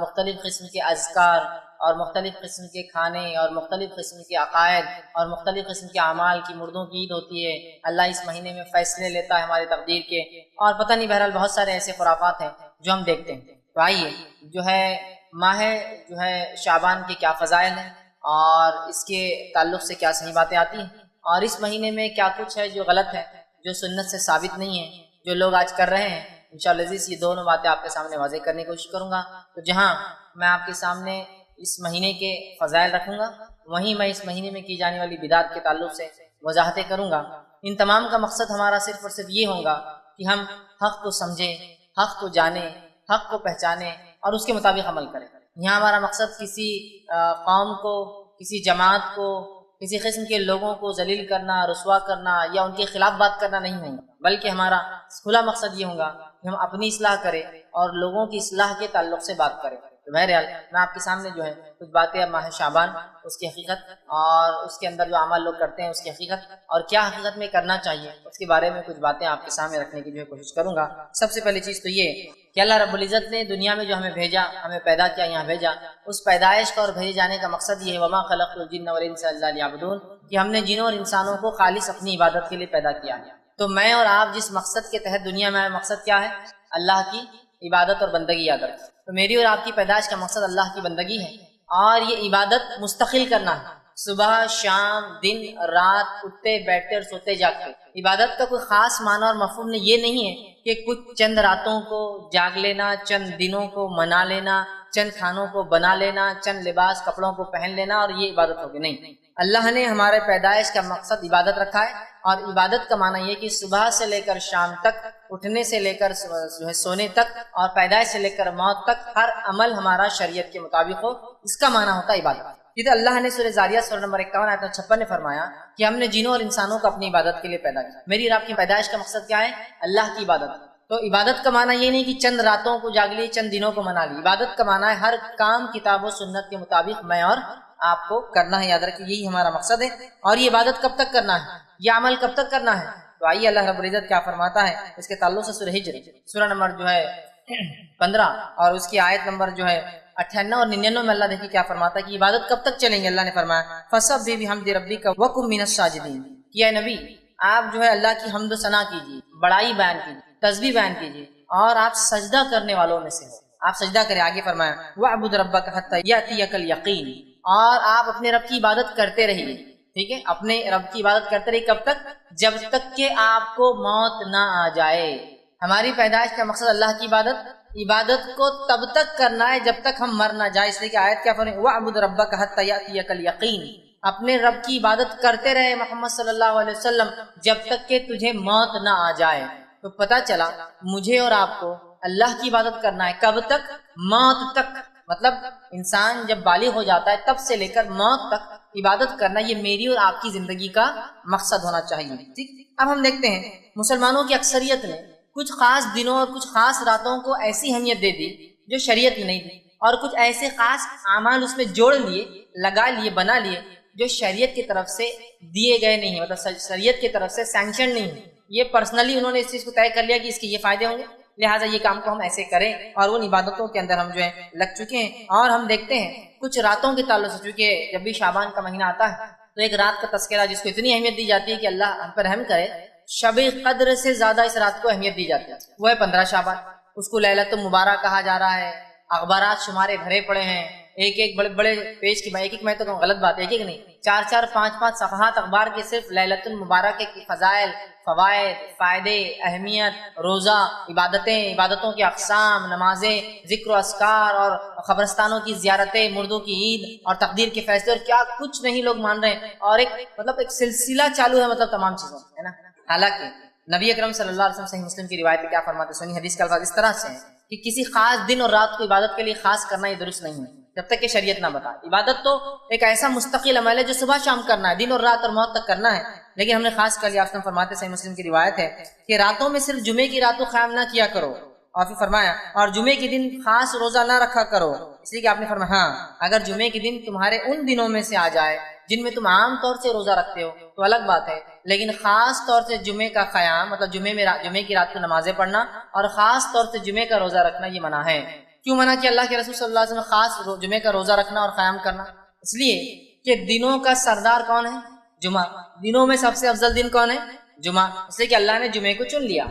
مختلف قسم کے اذکار اور مختلف قسم کے کھانے اور مختلف قسم کے عقائد اور مختلف قسم کے اعمال کی مردوں کی عید ہوتی ہے۔ اللہ اس مہینے میں فیصلے لیتا ہے ہماری تقدیر کے، اور پتہ نہیں بہرحال بہت سارے ایسے خرافات ہیں جو ہم دیکھتے ہیں۔ تو آئیے ماہ شعبان کے کیا فضائل ہیں اور اس کے تعلق سے کیا صحیح باتیں آتی ہیں، اور اس مہینے میں کیا کچھ ہے جو غلط ہے، جو سنت سے ثابت نہیں ہے، جو لوگ آج کر رہے ہیں۔ انشاءاللہ عزیز یہ دونوں باتیں آپ کے سامنے واضح کرنے کی کوشش کروں گا۔ تو جہاں میں آپ کے سامنے اس مہینے کے فضائل رکھوں گا، وہیں میں اس مہینے میں کی جانے والی بدعت کے تعلق سے وضاحتیں کروں گا۔ ان تمام کا مقصد ہمارا صرف اور صرف یہ ہوگا کہ ہم حق کو سمجھیں، حق کو جانیں، حق کو پہچانیں اور اس کے مطابق عمل کریں۔ یہاں ہمارا مقصد کسی قوم کو، کسی جماعت کو، کسی قسم کے لوگوں کو ذلیل کرنا، رسوا کرنا یا ان کے خلاف بات کرنا نہیں ہوگا، بلکہ ہمارا کھلا مقصد یہ ہوگا کہ ہم اپنی اصلاح کریں اور لوگوں کی اصلاح کے تعلق سے بات کریں۔ تو بہرحال میں آپ کے سامنے کچھ باتیں ماہ شعبان، اس کی حقیقت اور اس کے اندر جو عمل لوگ کرتے ہیں اس کی حقیقت اور کیا حقیقت میں کرنا چاہیے، اس کے بارے میں کچھ باتیں آپ کے سامنے رکھنے کی کوشش کروں گا۔ سب سے پہلی چیز تو یہ کہ اللہ رب العزت نے دنیا میں جو ہمیں بھیجا، ہمیں پیدا کیا، یہاں بھیجا، اس پیدائش کا اور بھیجے جانے کا مقصد یہ ہے وما خلقت الجن والانس الا لیعبدون، کہ ہم نے جنوں اور انسانوں کو خالص اپنی عبادت کے لیے پیدا کیا ہے۔ تو میں اور آپ جس مقصد کے تحت دنیا میں آئے، مقصد کیا ہے؟ اللہ کی عبادت اور بندگی یاد رکھیں۔ تو میری اور آپ کی پیدائش کا مقصد اللہ کی بندگی ہے، اور یہ عبادت مستقل کرنا ہے، صبح شام دن رات، اٹھتے بیٹھتے اور سوتے جاگتے۔ عبادت کا کوئی خاص معنی اور مفہوم یہ نہیں ہے کہ کچھ چند راتوں کو جاگ لینا، چند دنوں کو منا لینا، چند کھانوں کو بنا لینا، چند لباس کپڑوں کو پہن لینا اور یہ عبادت ہوگی۔ نہیں، اللہ نے ہمارے پیدائش کا مقصد عبادت رکھا ہے، اور عبادت کا معنی یہ کہ صبح سے لے کر شام تک، اٹھنے سے لے کر سونے تک اور پیدائش سے لے کر موت تک ہر عمل ہمارا شریعت کے مطابق ہو، اس کا معنی ہوتا ہے عبادت۔ یہ تو اللہ نے سورہ زاریات سورہ نمبر 51 آیت 56 میں فرمایا کہ ہم نے جنوں اور انسانوں کو اپنی عبادت کے لیے پیدا کیا۔ میری اور آپ کی پیدائش کا مقصد کیا ہے؟ اللہ کی عبادت۔ تو عبادت کا معنی یہ نہیں کہ چند راتوں کو جاگ لی، چند دنوں کو منا لی۔ عبادت کا معنی ہے ہر کام کتاب و سنت کے مطابق میں اور آپ کو کرنا ہے۔ یاد رکھیں یہی ہمارا مقصد ہے۔ اور یہ عبادت کب تک کرنا ہے، یہ عمل کب تک کرنا ہے؟ تو آئیے اللہ رب العزت کیا فرماتا ہے اس کے تعلق سے سورہ ہجر سورہ نمبر 15 اور اس کی آیت نمبر 98 اور 99 میں اللہ دیکھیے کیا فرماتا ہے کہ عبادت کب تک چلیں گے۔ اللہ نے فرمایا فَسَبِّحْ بِحَمْدِ رَبِّكَ وَكُن مِّنَ السَّاجِدِينَ، کہ اے نبی آپ اللہ کی حمد و ثنا کیجیے، بڑائی بیان کیجیے، تسبیح بیان کیجیے، اور آپ سجدہ کرنے والوں میں سے ہو، آپ سجدہ کریں۔ آگے فرمایا وَاعْبُدْ رَبَّكَ حَتَّى يَأْتِيَكَ الْيَقِينُ، اور آپ اپنے رب کی عبادت کرتے رہیے۔ ٹھیک ہے، اپنے رب کی عبادت کرتے رہیے، کب تک؟ جب تک کہ آپ کو موت نہ آ جائے۔ ہماری پیدائش کا مقصد اللہ کی عبادت کو تب تک کرنا ہے جب تک ہم مر نہ جائے۔ اس لیے کہ آیت کیا فرمائی وَاعْبُدْ رَبَّكَ حَتَّى يَأْتِيَكَ الْيَقِينُ، اپنے رب کی عبادت کرتے رہے محمد صلی اللہ علیہ وسلم جب تک کہ تجھے موت نہ آ جائے۔ تو پتہ چلا مجھے اور آپ کو اللہ کی عبادت کرنا ہے کب تک؟ موت تک۔ مطلب انسان جب بالغ ہو جاتا ہے تب سے لے کر موت تک عبادت کرنا، یہ میری اور آپ کی زندگی کا مقصد ہونا چاہیے۔ ٹھیک، اب ہم دیکھتے ہیں مسلمانوں کی اکثریت نے کچھ خاص دنوں اور کچھ خاص راتوں کو ایسی اہمیت دے دی جو شریعت میں نہیں دی، اور کچھ ایسے خاص اعمال اس میں جوڑ لیے، لگا لیے، بنا لیے جو شریعت کی طرف سے دیے گئے نہیں ہیں، مطلب شریعت کی طرف سے سینکشن نہیں ہے۔ یہ پرسنلی انہوں نے اس چیز کو طے کر لیا کہ اس کے یہ فائدے ہوں گے، لہٰذا یہ کام کو ہم ایسے کریں، اور ان عبادتوں کے اندر ہم لگ چکے ہیں۔ اور ہم دیکھتے ہیں کچھ راتوں کے تعلق سے، چونکہ جب بھی شعبان کا مہینہ آتا ہے تو ایک رات کا تذکرہ جس کو اتنی اہمیت دی جاتی ہے کہ اللہ ہم پر رحم کرے، شب قدر سے زیادہ اس رات کو اہمیت دی جاتی ہے، وہ ہے 15 شعبان۔ اس کو لیلۃ المبارک کہا جا رہا ہے، اخبارات شمارے بھرے پڑے ہیں، ایک بڑے بڑے پیج کی، ایک میں تو کہوں غلط بات ہے، ایک نہیں 4 5 صفحات اخبار کے صرف لیلۃ المبارک کے فضائل، فوائد، فائدے، اہمیت، روزہ، عبادتوں کے اقسام، نمازیں، ذکر و اذکار اور قبرستانوں کی زیارتیں، مردوں کی عید اور تقدیر کے فیصلے، اور کیا کچھ نہیں لوگ مان رہے ہیں، اور ایک سلسلہ چالو ہے، مطلب تمام چیزوں ہے نا۔ حالانکہ نبی اکرم صلی اللہ علیہ وسلم صحیح مسلم کی روایت میں کیا فرماتے ہیں، سنی حدیث کا الفاظ اس طرح سے ہے کہ کسی خاص دن اور رات کو عبادت کے لیے خاص کرنا یہ درست نہیں ہے جب تک کہ شریعت نہ بتا۔ عبادت تو ایک ایسا مستقل عمل ہے جو صبح شام کرنا ہے، دن اور رات اور موت تک کرنا ہے، لیکن ہم نے خاص کر لیا۔ آپ فرماتے صحیح مسلم کی روایت ہے کہ راتوں میں صرف جمعے کی رات کو قیام نہ کیا کرو، اور پھر فرمایا اور جمعے کے دن خاص روزہ نہ رکھا کرو، اس لیے کہ آپ نے فرمایا ہاں اگر جمعے کے دن تمہارے ان دنوں میں سے آ جائے جن میں تم عام طور سے روزہ رکھتے ہو تو الگ بات ہے، لیکن خاص طور سے جمعے کا قیام، مطلب جمعے کی رات کو نمازیں پڑھنا اور خاص طور سے جمعے کا روزہ رکھنا یہ منع ہے۔ کیوں منع کیا اللہ کے رسول صلی اللہ علیہ وسلم خاص جمعے کا روزہ رکھنا اور قیام کرنا؟ اس لیے کہ دنوں کا سردار کون ہے؟ جمعہ. دنوں میں سب سے افضل دن کون ہے؟ جمعہ. اس لیے کہ اللہ نے جمعے کو چن لیا.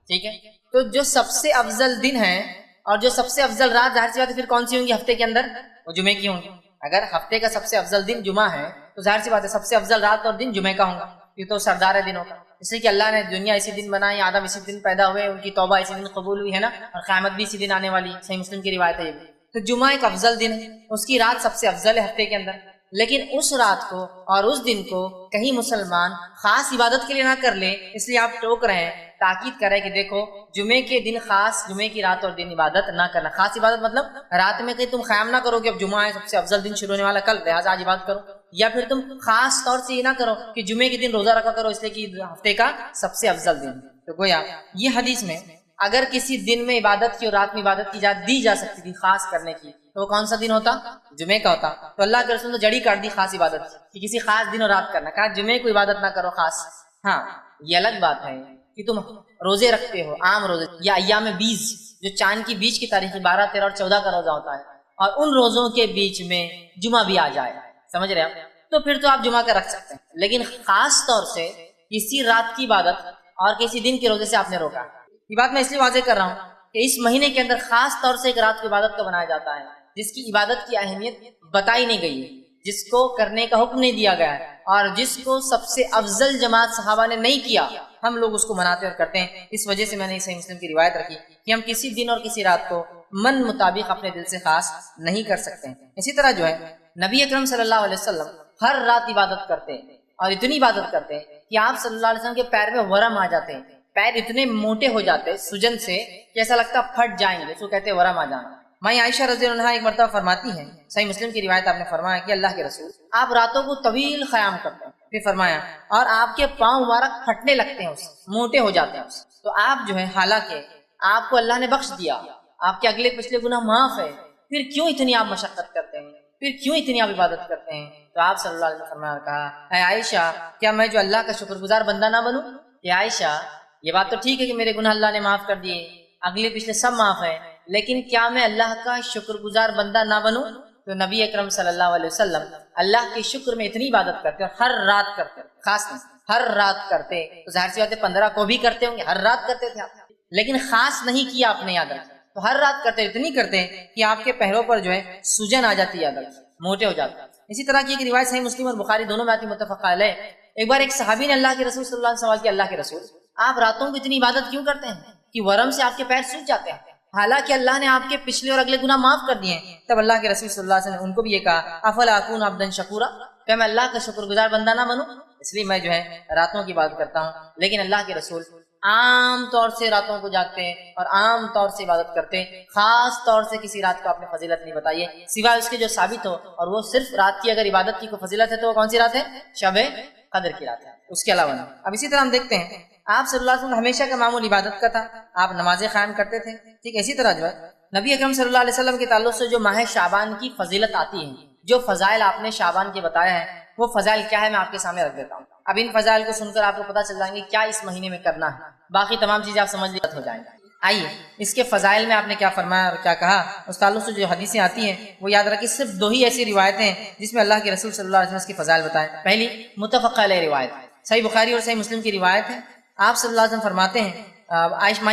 ٹھیک ہے، تو جو سب سے افضل دن ہے اور جو سب سے افضل رات، ظاہر سی بات ہے پھر کون سی ہوں گی ہفتے کے اندر؟ وہ جمعے کی ہوں گی. اگر ہفتے کا سب سے افضل دن جمعہ ہے تو ظاہر سی بات ہے سب سے افضل رات اور دن جمعے کا ہوں گا. یہ تو سردار ہے دنوں کا. اس لیے کہ اللہ نے دنیا اسی دن بنائی، آدم اسی دن پیدا ہوئے، ان کی توبہ اسی دن قبول ہوئی ہے نا، اور قیامت بھی اسی دن آنے والی ہے. صحیح مسلم کی روایت ہے یہ. تو جمعہ ایک افضل دن ہے، اس کی رات سب سے افضل ہے ہفتے کے اندر. لیکن اس رات کو اور اس دن کو کہیں مسلمان خاص عبادت کے لیے نہ کر لے. اس لیے آپ ٹوک رہے ہیں، تاکید کرے کہ دیکھو جمعے کے دن خاص، جمعے کی رات اور دن عبادت نہ کرنا. خاص عبادت مطلب رات میں کہیں تم خیام نہ کرو کہ اب جمعہ ہے، سب سے افضل دن شروع ہونے والا کل، لہٰذا آج عبادت کرو. یا پھر تم خاص طور سے یہ نہ کرو کہ جمعے کے دن روزہ رکھا کرو اس لیے کہ ہفتے کا سب سے افضل دن. تو گویا یہ حدیث میں اگر کسی دن میں عبادت کی اور رات میں عبادت کی دی جا سکتی تھی خاص کرنے کی، تو وہ کون سا دن ہوتا؟ جمعے کا ہوتا. تو اللہ کے رسول نے جڑی کاٹ دی خاص عبادت کہ کسی خاص دن اور رات کرنا. کہا جمعے کو عبادت نہ کرو خاص. ہاں یہ الگ بات ہے کہ تم روزے رکھتے ہو، عام روزے یا ایام بیج، جو چاند کی بیچ کی تاریخ 12، 13 اور 14 کا روزہ ہوتا ہے، اور ان روزوں کے بیچ میں جمعہ بھی آ جائے، سمجھ رہے آپ، تو پھر تو آپ جمعہ کا رکھ سکتے ہیں. لیکن خاص طور سے کسی رات کی عبادت اور کسی دن کے روزے سے آپ نے روکا. یہ بات میں اس لیے واضح کر رہا ہوں کہ اس مہینے کے اندر خاص طور سے ایک رات کی عبادت کو بنایا جاتا ہے جس کی عبادت کی اہمیت بتائی نہیں گئی ہے، جس کو کرنے کا حکم نہیں دیا گیا ہے، اور جس کو سب سے افضل جماعت صحابہ نے نہیں کیا. ہم لوگ اس کو مناتے اور کرتے ہیں. اس وجہ سے میں نے صحیح مسلم کی روایت رکھی کہ ہم کسی دن اور کسی رات کو من مطابق اپنے دل سے خاص نہیں کر سکتے ہیں. اسی طرح جو ہے نبی اکرم صلی اللہ علیہ وسلم ہر رات عبادت کرتے ہیں، اور اتنی عبادت کرتے ہیں کہ آپ صلی اللہ علیہ وسلم کے پیر میں ورم آ جاتے ہیں. پیر اتنے موٹے ہو جاتے سجن سے کہ ایسا لگتا پھٹ جائیں گے، تو کہتے ہیں ورم آ جانا. مائی عائشہ رضی اللہ عنہا ایک مرتبہ فرماتی ہیں، صحیح مسلم کی روایت، آپ نے فرمایا کہ اللہ کے رسول آپ راتوں کو طویل قیام کرتے ہیں. پھر فرمایا اور آپ کے پاؤں مبارک پھٹنے لگتے ہیں، اس موٹے ہو جاتے ہیں. تو آپ جو ہے حالانکہ آپ کو اللہ نے بخش دیا، آپ کے اگلے پچھلے گناہ معاف ہے، پھر کیوں اتنی آپ مشقت کرتے ہیں، پھر کیوں اتنی آپ عبادت کرتے ہیں؟ تو آپ صلی اللہ علیہ وسلم نے کہا، اے عائشہ کیا میں جو اللہ کا شکر گزار بندہ نہ بنوں؟ کہ عائشہ یہ بات تو ٹھیک ہے کہ میرے گناہ اللہ نے معاف کر دیے، اگلے پچھلے سب معاف ہے، لیکن کیا میں اللہ کا شکر گزار بندہ نہ بنوں؟ تو نبی اکرم صلی اللہ علیہ وسلم اللہ کے شکر میں اتنی عبادت کرتے اور ہر رات کرتے، خاص نہیں ہر رات کرتے. تو ظاہر سی بات ہے 15 کو بھی کرتے ہوں گے، ہر رات کرتے تھے آپ، لیکن خاص نہیں کیا آپ نے، یاد رکھیں. تو ہر رات کرتے، اتنی کرتے کہ آپ کے پیروں پر جو ہے سجن آ جاتی، یاد رکھیں، موٹے ہو جاتے. اسی طرح کی ایک روایت صحیح مسلم اور بخاری دونوں میں آتی، متفق علیہ. ایک بار ایک صحابی نے اللہ کے رسول صلی اللہ علیہ وسلم سوال کیا، اللہ کے رسول آپ راتوں کو اتنی عبادت کیوں کرتے ہیں کہ ورم سے آپ کے پیر سوکھ جاتے ہیں، حالانکہ اللہ نے آپ کے پچھلے اور اگلے گناہ معاف کر دیے ہیں؟ تب اللہ کے رسول صلی اللہ علیہ وسلم نے ان کو بھی یہ کہا، افلا اکون عبدا شکورا، کیا میں اللہ کا شکر گزار بندہ نہ بنوں؟ اس لیے میں جو ہے راتوں کی عبادت کرتا ہوں. لیکن اللہ کے رسول عام طور سے راتوں کو جاگتے ہیں اور عام طور سے عبادت کرتے ہیں. خاص طور سے کسی رات کو آپ نے فضیلت نہیں بتائی ہے سوائے اس کے جو ثابت ہو، اور وہ صرف رات کی اگر عبادت کی کوئی فضیلت ہے تو وہ کون سی رات ہے؟ شب قدر کی رات ہے، اس کے علاوہ نہیں. اب اسی طرح ہم دیکھتے ہیں آپ صلی اللہ علیہ وسلم ہمیشہ کا معمول عبادت کا تھا، آپ نمازیں قائم کرتے تھے. ٹھیک اسی طرح جو ہے نبی اکرم صلی اللہ علیہ وسلم کے تعلق سے جو ماہ شعبان کی فضیلت آتی ہے، جو فضائل آپ نے شعبان کے بتایا ہے، وہ فضائل کیا ہے میں آپ کے سامنے رکھ دیتا ہوں. اب ان فضائل کو سن کر آپ کو پتہ چل جائیں گے کیا اس مہینے میں کرنا ہے، باقی تمام چیزیں آپ سمجھ لیے ہو جائیں گے. آئیے اس کے فضائل میں آپ نے کیا فرمایا اور کیا کہا، اس تعلق سے جو حدیثیں آتی ہیں وہ یاد رکھیں. صرف 2 ہی ایسی روایتیں ہیں جس میں اللہ کے رسول صلی اللہ علیہ وسلم اس کی فضائل بتائیں. پہلی متفق علیہ روایت، صحیح بخاری اور صحیح مسلم کی روایت ہے. آپ صلی اللہ علیہ وسلم فرماتے ہیں،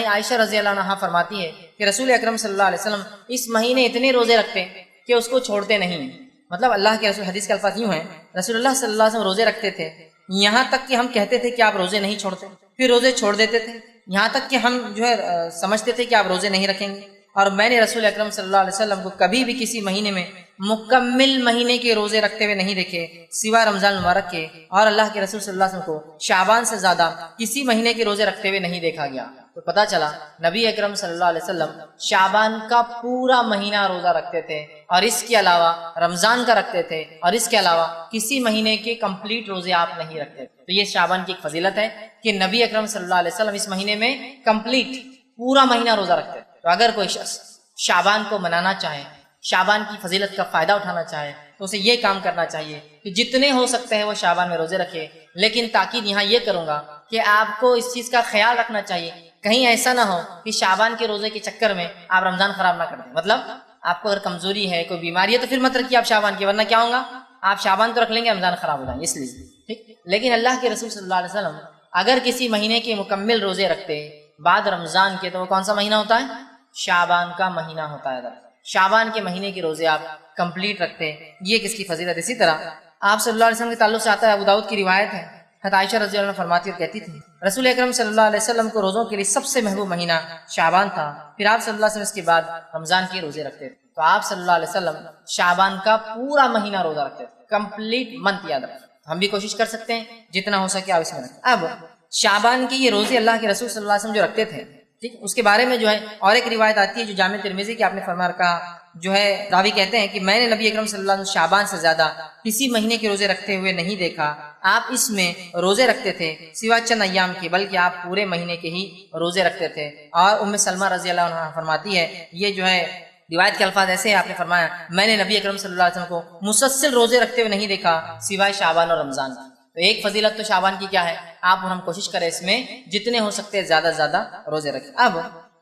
عائشہ رضی اللہ عنہا فرماتی ہے کہ رسول اکرم صلی اللہ علیہ وسلم اس مہینے اتنے روزے رکھتے کہ اس کو چھوڑتے نہیں. مطلب اللہ کے رسول، حدیث کے الفاظ یوں ہیں، رسول اللہ صلی اللہ علیہ وسلم روزے رکھتے تھے یہاں تک کہ ہم کہتے تھے کہ آپ روزے نہیں چھوڑتے، پھر روزے چھوڑ دیتے تھے یہاں تک کہ ہم جو ہے سمجھتے تھے کہ آپ روزے نہیں رکھیں گے. اور میں نے رسول اکرم صلی اللہ علیہ وسلم کو کبھی بھی کسی مہینے میں مکمل مہینے کے روزے رکھتے ہوئے نہیں دیکھے سوا رمضان مبارک کے، اور اللہ کے رسول صلی اللہ علیہ وسلم کو شعبان سے زیادہ کسی مہینے کے روزے رکھتے ہوئے نہیں دیکھا گیا. تو پتہ چلا نبی اکرم صلی اللہ علیہ وسلم شعبان کا پورا مہینہ روزہ رکھتے تھے، اور اس کے علاوہ رمضان کا رکھتے تھے، اور اس کے علاوہ کسی مہینے کے کمپلیٹ روزے آپ نہیں رکھتے. تو یہ شعبان کی ایک فضیلت ہے کہ نبی اکرم صلی اللہ علیہ وسلم اس مہینے میں کمپلیٹ پورا مہینہ روزہ رکھتے تھے. تو اگر کوئی شخص شعبان کو منانا چاہے، شعبان کی فضیلت کا فائدہ اٹھانا چاہے، تو اسے یہ کام کرنا چاہیے کہ جتنے ہو سکتے ہیں وہ شعبان میں روزے رکھے. لیکن تاکید یہاں یہ کروں گا کہ آپ کو اس چیز کا خیال رکھنا چاہیے کہیں ایسا نہ ہو کہ شعبان کے روزے کے چکر میں آپ رمضان خراب نہ کر دیں. مطلب آپ کو اگر کمزوری ہے، کوئی بیماری ہے، تو پھر مت رکھیے آپ شعبان کی، ورنہ کیا ہوگا، آپ شعبان تو رکھ لیں گے، رمضان خراب ہو جائیں گے. اس لیے ٹھیک. لیکن اللہ کے رسول صلی اللہ علیہ وسلم اگر کسی مہینے کے مکمل روزے رکھتے بعد رمضان کے، تو وہ کون سا مہینہ ہوتا ہے؟ شعبان کا مہینہ ہوتا ہے. شعبان کے مہینے کے روزے آپ کمپلیٹ رکھتے ہیں، یہ کس کی فضیلت. اسی طرح آپ صلی اللہ علیہ وسلم کے تعلق سے آتا ہے، ابو داؤد کی روایت ہے، حضرت عائشہ رضی اللہ عنہ فرماتی اور کہتی تھی رسول اکرم صلی اللہ علیہ وسلم کو روزوں کے لیے سب سے محبوب مہینہ شعبان تھا، پھر آپ صلی اللہ علیہ وسلم اس کے بعد رمضان کے روزے رکھتے تھے. تو آپ صلی اللہ علیہ وسلم شعبان کا پورا مہینہ روزہ رکھتے تھے، کمپلیٹ منتھ یاد رکھتے. ہم بھی کوشش کر سکتے ہیں جتنا ہو سکے آپ اس میں رکھیں. اب شعبان کے یہ روزے اللہ کے رسول صلی اللہ علیہ وسلم جو رکھتے تھے، ٹھیک، اس کے بارے میں جو ہے اور ایک روایت آتی ہے جو جامع ترمذی کی آپ نے فرمایا کہا، جو ہے راوی کہتے ہیں کہ میں نے نبی اکرم صلی اللہ علیہ وسلم شعبان سے زیادہ کسی مہینے کے روزے رکھتے ہوئے نہیں دیکھا. آپ اس میں روزے رکھتے تھے سوا چند ایام کے، بلکہ آپ پورے مہینے کے ہی روزے رکھتے تھے. اور ام سلمہ رضی اللہ عنہا فرماتی ہے، یہ جو ہے روایت کے الفاظ ایسے ہیں، آپ نے فرمایا میں نے نبی اکرم صلی اللہ علیہ وسلم کو مسلسل روزے رکھتے ہوئے نہیں دیکھا سوائے شعبان اور رمضان. تو ایک فضیلت تو شعبان کی کیا ہے، آپ اور ہم کوشش کریں اس میں جتنے ہو سکتے ہیں زیادہ سے زیادہ روزے رکھیں. اب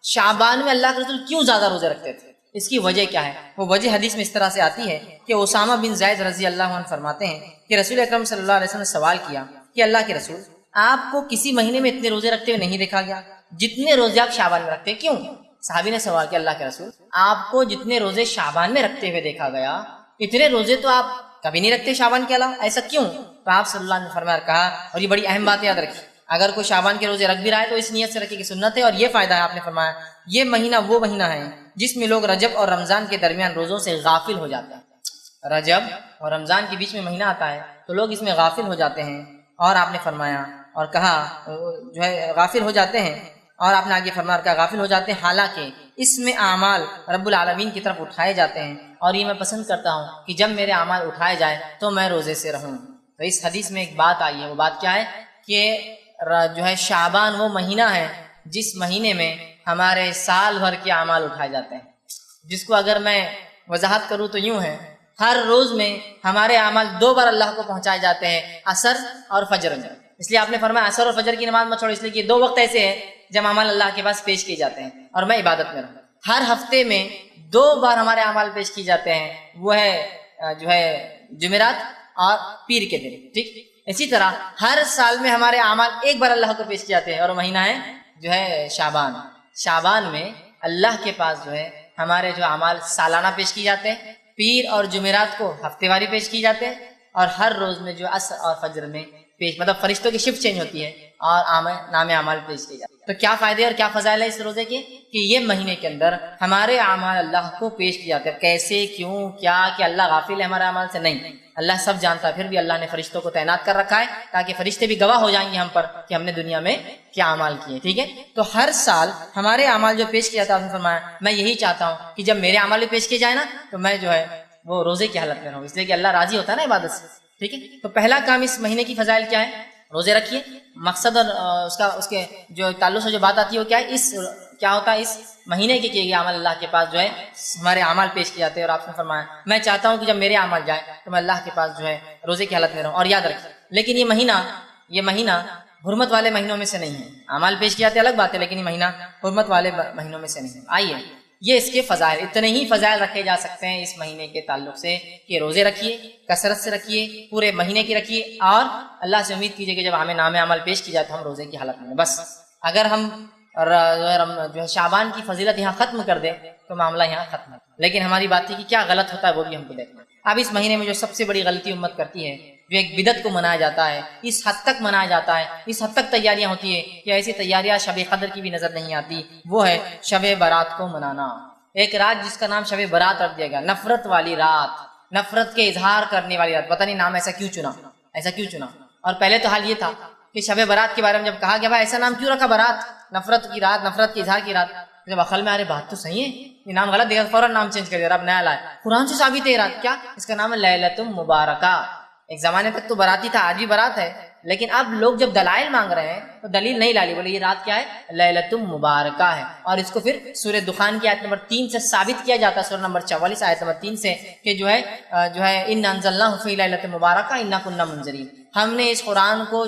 شعبان میں اللہ کے رسول کیوں زیادہ روزے رکھتے تھے، اس کی وجہ کیا ہے؟ وہ وجہ حدیث میں اس طرح سے آتی ہے کہ اسامہ بن زید رضی اللہ عنہ فرماتے ہیں کہ رسول اکرم صلی اللہ علیہ وسلم نے سوال کیا کہ اللہ کے رسول، آپ کو کسی مہینے میں اتنے روزے رکھتے ہوئے نہیں دیکھا گیا جتنے روزے آپ شعبان میں رکھتے، کیوں؟ صحابی نے سوال کیا اللہ کے رسول، آپ کو جتنے روزے شعبان میں رکھتے ہوئے دیکھا گیا اتنے روزے تو آپ کبھی نہیں رکھتے شعبان کے علاوہ، ایسا کیوں؟ تو آپ صلی اللہ علیہ وسلم نے فرمایا کہا، اور یہ بڑی اہم بات یاد رکھیے، اگر کوئی شعبان کے روزے رکھ بھی رہا ہے تو اس نیت سے رکھے کہ سنت ہے. اور یہ فائدہ ہے، آپ نے فرمایا یہ مہینہ وہ مہینہ ہے جس میں لوگ رجب اور رمضان کے درمیان روزوں سے غافل ہو جاتے ہیں. رجب اور رمضان کے بیچ میں مہینہ آتا ہے تو لوگ اس میں غافل ہو جاتے ہیں. اور آپ نے فرمایا اور کہا جو ہے غافل ہو جاتے ہیں، اور آپ نے آگے فرمایا کہا غافل ہو جاتے ہیں، حالانکہ اس میں اعمال رب العالمین کی طرف اٹھائے جاتے ہیں، اور یہ میں پسند کرتا ہوں کہ جب میرے اعمال اٹھائے جائے تو میں روزے سے رہوں. تو اس حدیث میں ایک بات آئی ہے، وہ بات کیا ہے کہ جو ہے شعبان وہ مہینہ ہے جس مہینے میں ہمارے سال بھر کے اعمال اٹھائے جاتے ہیں. جس کو اگر میں وضاحت کروں تو یوں ہے، ہر روز میں ہمارے اعمال 2 بار اللہ کو پہنچائے جاتے ہیں، عصر اور فجر میں. اس لیے آپ نے فرمایا عصر اور فجر کی نماز مت چھوڑو، اس لیے کہ 2 وقت ایسے ہیں جب اعمال اللہ کے پاس پیش کیے جاتے ہیں اور میں عبادت میں رہوں. ہر ہفتے میں 2 بار ہمارے اعمال پیش کیے جاتے ہیں، وہ ہے جو ہے جمعرات اور پیر کے دن. ٹھیک، اسی طرح ہر سال میں ہمارے اعمال 1 بار اللہ کو پیش کیے جاتے ہیں، اور وہ مہینہ ہے جو ہے شعبان. شعبان میں اللہ کے پاس جو ہے ہمارے جو اعمال سالانہ پیش کیے جاتے ہیں، پیر اور جمعرات کو ہفتے واری پیش کیے جاتے ہیں، اور ہر روز میں جو عصر اور فجر میں پیش، مطلب فرشتوں کی شفٹ چینج ہوتی ہے اور نام اعمال پیش کیے جاتے ہیں. تو کیا فائدے اور کیا فضائل ہے اس روزے کے کہ یہ مہینے کے اندر ہمارے اعمال اللہ کو پیش کیے جاتے ہیں. کیسے، کیوں، کیا کہ اللہ غافل ہے ہمارے اعمال سے؟ نہیں، اللہ سب جانتا ہے. پھر بھی اللہ نے فرشتوں کو تعینات کر رکھا ہے تاکہ فرشتے بھی گواہ ہو جائیں گے ہم پر کہ ہم نے دنیا میں کیا اعمال کیے. ٹھیک ہے، تو ہر سال ہمارے اعمال جو پیش کیا جاتا ہے، آپ نے فرمایا میں یہی چاہتا ہوں کہ جب میرے اعمال بھی پیش کیے جائے نا تو میں جو ہے وہ روزے کی حالت میں رہوں، اس لیے کہ اللہ راضی ہوتا ہے نا عبادت سے. ٹھیک ہے، تو پہلا کام اس مہینے کی فضائل کیا ہے؟ روزے رکھیے. مقصد اور اس کے جو تعلق سے جو بات آتی ہے وہ کیا ہے، کیا ہوتا ہے اس مہینے کے کیے گئے عمل اللہ کے پاس جو ہے ہمارے اعمال پیش کیے جاتے ہیں. اور آپ نے فرمایا میں چاہتا ہوں کہ جب میرے اعمال جائے تو میں اللہ کے پاس جو ہے روزے کی حالت میں رہوں. اور یاد رکھیں، لیکن یہ مہینہ حرمت والے مہینوں میں سے نہیں ہے. اعمال پیش کیے جاتے ہیں الگ بات ہے، لیکن یہ مہینہ حرمت والے مہینوں میں سے نہیں ہے. آئیے یہ اس کے فضائل، اتنے ہی فضائل رکھے جا سکتے ہیں اس مہینے کے تعلق سے کہ روزے رکھیے، کثرت سے رکھیے، پورے مہینے کی رکھیے، اور اللہ سے امید کیجیے کہ جب ہمیں نام عمل پیش کی جائے تو ہم روزے کی حالت میں. بس اگر ہم جو ہے شعبان کی فضیلت یہاں ختم کر دیں تو معاملہ یہاں ختم ہے. لیکن ہماری بات تھی کہ کیا غلط ہوتا ہے وہ بھی ہم کو دیکھنا. اب اس مہینے میں جو سب سے بڑی غلطی امت کرتی ہے، جو ایک بدعت کو منایا جاتا ہے، اس حد تک منایا جاتا ہے، اس حد تک تیاریاں ہوتی ہے کہ ایسی تیاریاں شب قدر کی بھی نظر نہیں آتی، وہ ہے شب برات کو منانا. ایک رات جس کا نام شب برات رکھ دیا گیا، نفرت والی رات، نفرت کے اظہار کرنے والی رات. پتہ نہیں نام ایسا کیوں چنا. اور پہلے تو حال یہ تھا کہ شب برات کے بارے میں جب کہا گیا بھائی ایسا نام کیوں رکھا برات، نفرت کی رات، نفرت کے اظہار کی رات، جب عقل میں آ رہے بات تو صحیح ہے، یہ نام غلط دیکھا فوراً نام چینج کر دیا، اب نیا لائے. قرآن سے ثابت ہے رات، کیا اس کا نام ہے لیلۃ مبارکہ. ایک زمانے تک تو براتی تھا، آج بھی برات ہے، لیکن اب لوگ جب دلائل مانگ رہے ہیں تو دلیل نہیں لالی، بولے یہ رات کیا ہے، لیلۃ مبارکہ ہے، اور اس کو پھر سورہ دخان کی آیت نمبر 3 سے ثابت کیا جاتا ہے، سورہ نمبر 44 آیت نمبر 3 سے، کہ جو ہے انا انزلناہ فی لیلۃ مبارکہ انا کنا منذرین، ہم نے اس قرآن کو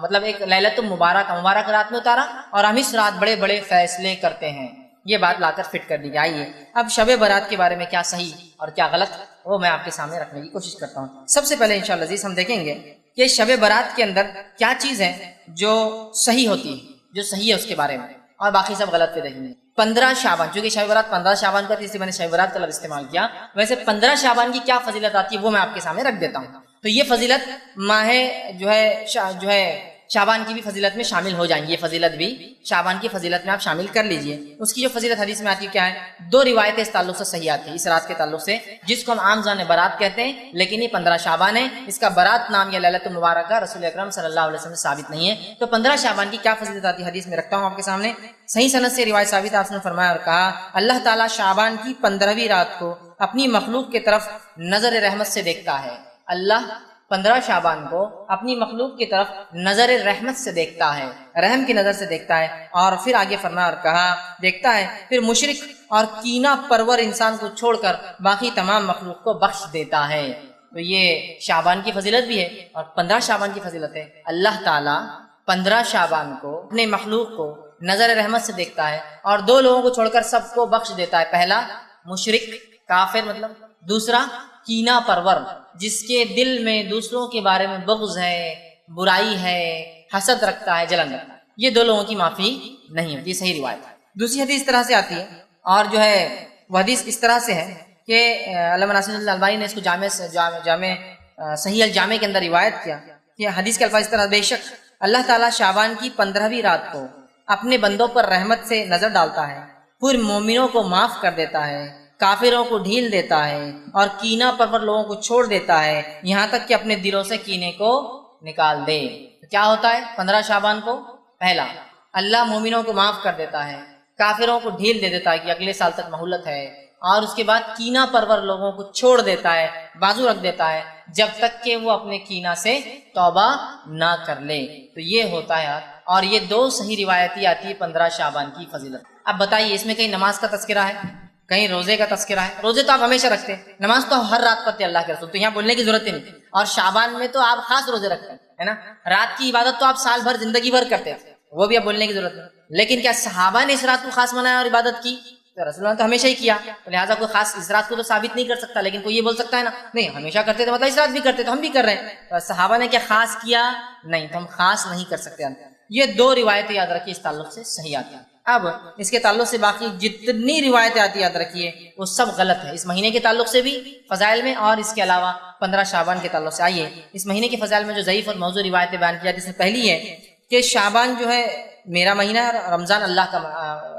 مطلب ایک لیلۃ مبارک رات میں اتارا، اور ہم اس رات بڑے بڑے فیصلے کرتے ہیں۔ یہ بات لا کر فٹ کر دی گئی ہے۔ اب شب برات کے بارے میں کیا صحیح اور کیا غلط، وہ میں آپ کے سامنے رکھنے کی کوشش کرتا ہوں۔ سب سے پہلے انشاءاللہ عزیز ہم دیکھیں گے کہ شب برات کے اندر کیا چیز ہے جو صحیح ہوتی ہے، جو صحیح ہے اس کے بارے میں، اور باقی سب غلط پہ دیکھیں گے۔ 15 شعبان، چونکہ شب برات 15 شعبان کا تھی، اس لیے میں نے شب برات کا لفظ استعمال کیا، ویسے 15 شعبان کی کیا فضیلت آتی ہے وہ میں آپ کے سامنے رکھ دیتا ہوں۔ تو یہ فضیلت ماہ جو ہے شعبان کی بھی فضیلت میں شامل ہو جائیں گی، یہ فضیلت بھی شعبان کی فضیلت میں آپ شامل کر لیجئے۔ اس کی جو فضیلت حدیث میں آتی ہے کیا ہے، 2 روایتیں اس تعلق سے صحیح آتی ہیں، اس رات کے تعلق سے، جس کو ہم عام زبان میں برات کہتے ہیں، لیکن یہ 15 شعبان ہے، اس کا برات نام یا لیلۃ مبارکہ رسول اکرم صلی اللہ علیہ وسلم سے ثابت نہیں ہے۔ تو 15 شعبان کی کیا فضیلت آتی ہے حدیث میں رکھتا ہوں آپ کے سامنے۔ صحیح سند سے روایت ثابت، آپ نے فرمایا اور کہا، اللہ تعالیٰ شعبان کی 15ویں رات کو اپنی مخلوق کی طرف نظر رحمت سے دیکھتا ہے۔ اللہ 15 شعبان کو اپنی مخلوق کی طرف نظر رحمت سے دیکھتا ہے، رحم کی نظر سے دیکھتا ہے، اور پھر آگے فرمایا اور کہا، دیکھتا ہے پھر مشرک اور کینہ پرور انسان کو چھوڑ کر باقی تمام مخلوق کو بخش دیتا ہے۔ تو یہ شعبان کی فضیلت بھی ہے اور 15 شعبان کی فضیلت ہے۔ اللہ تعالیٰ 15 شعبان کو اپنے مخلوق کو نظر رحمت سے دیکھتا ہے اور 2 لوگوں کو چھوڑ کر سب کو بخش دیتا ہے۔ پہلا مشرک، کافر مطلب، دوسرا کینہ پرور، جس کے دل میں دوسروں کے بارے میں بغض ہے، برائی ہے، حسد رکھتا ہے، جلن رکھتا ہے، یہ 2 لوگوں کی معافی نہیں ہوتی۔ صحیح روایت ہے۔ دوسری حدیث اس طرح سے آتی ہے، اور جو ہے وہ حدیث اس طرح سے ہے کہ علامہ ناصر اللہ البانی نے اس کو جامع صحیح الجامع کے اندر روایت کیا کہ حدیث کے الفاظ اس طرح، بے شک اللہ تعالیٰ شعبان کی 15ویں رات کو اپنے بندوں پر رحمت سے نظر ڈالتا ہے، پھر مومنوں کو معاف کر دیتا ہے، کافروں کو ڈھیل دیتا ہے، اور کینہ پرور لوگوں کو چھوڑ دیتا ہے، یہاں تک کہ اپنے دلوں سے کینے کو نکال دے۔ کیا ہوتا ہے 15 شعبان کو؟ پہلا، اللہ مومنوں کو معاف کر دیتا ہے، کافروں کو ڈھیل دے دیتا ہے کہ اگلے سال تک مہلت ہے، اور اس کے بعد کینہ پرور لوگوں کو چھوڑ دیتا ہے، بازو رکھ دیتا ہے، جب تک کہ وہ اپنے کینہ سے توبہ نہ کر لے۔ تو یہ ہوتا ہے، اور یہ 2 صحیح روایتی آتی ہے 15 شعبان کی فضیلت۔ اب بتائیے اس میں کہیں نماز کا تذکرہ ہے، کہیں روزے کا تذکرہ ہے؟ روزے تو آپ ہمیشہ رکھتے ہیں، نماز تو ہر رات پڑھتے اللہ کے رسول، تو یہاں بولنے کی ضرورت ہی نہیں۔ اور شعبان میں تو آپ خاص روزے رکھتے ہیں، ہے نا، رات کی عبادت تو آپ سال بھر زندگی بھر کرتے ہیں، وہ بھی اب بولنے کی ضرورت نہیں۔ لیکن کیا صحابہ نے اس رات کو خاص منایا اور عبادت کی؟ تو رسول اللہ نے تو ہمیشہ ہی کیا، لہٰذا کوئی خاص اس رات کو تو ثابت نہیں کر سکتا، لیکن کوئی یہ بول سکتا ہے نا نہیں ہمیشہ کرتے تھے، مطلب اس رات بھی کرتے تو ہم بھی کر رہے ہیں۔ تو صحابہ نے کیا خاص کیا؟ نہیں، تو ہم خاص نہیں کر سکتے۔ یہ 2 روایتیں یاد رکھیے اس تعلق سے صحیح آتی ہیں۔ اب اس کے تعلق سے باقی جتنی روایتیں آتی یاد رکھیے وہ سب غلط ہے، اس مہینے کے تعلق سے بھی، فضائل میں، اور اس کے علاوہ 15 شعبان کے تعلق سے۔ آئیے اس مہینے کے فضائل میں جو ضعیف اور موضوع روایتیں بیان کی جاتی ہیں، اس میں پہلی ہے کہ شعبان جو ہے میرا مہینہ ہے، رمضان اللہ کا،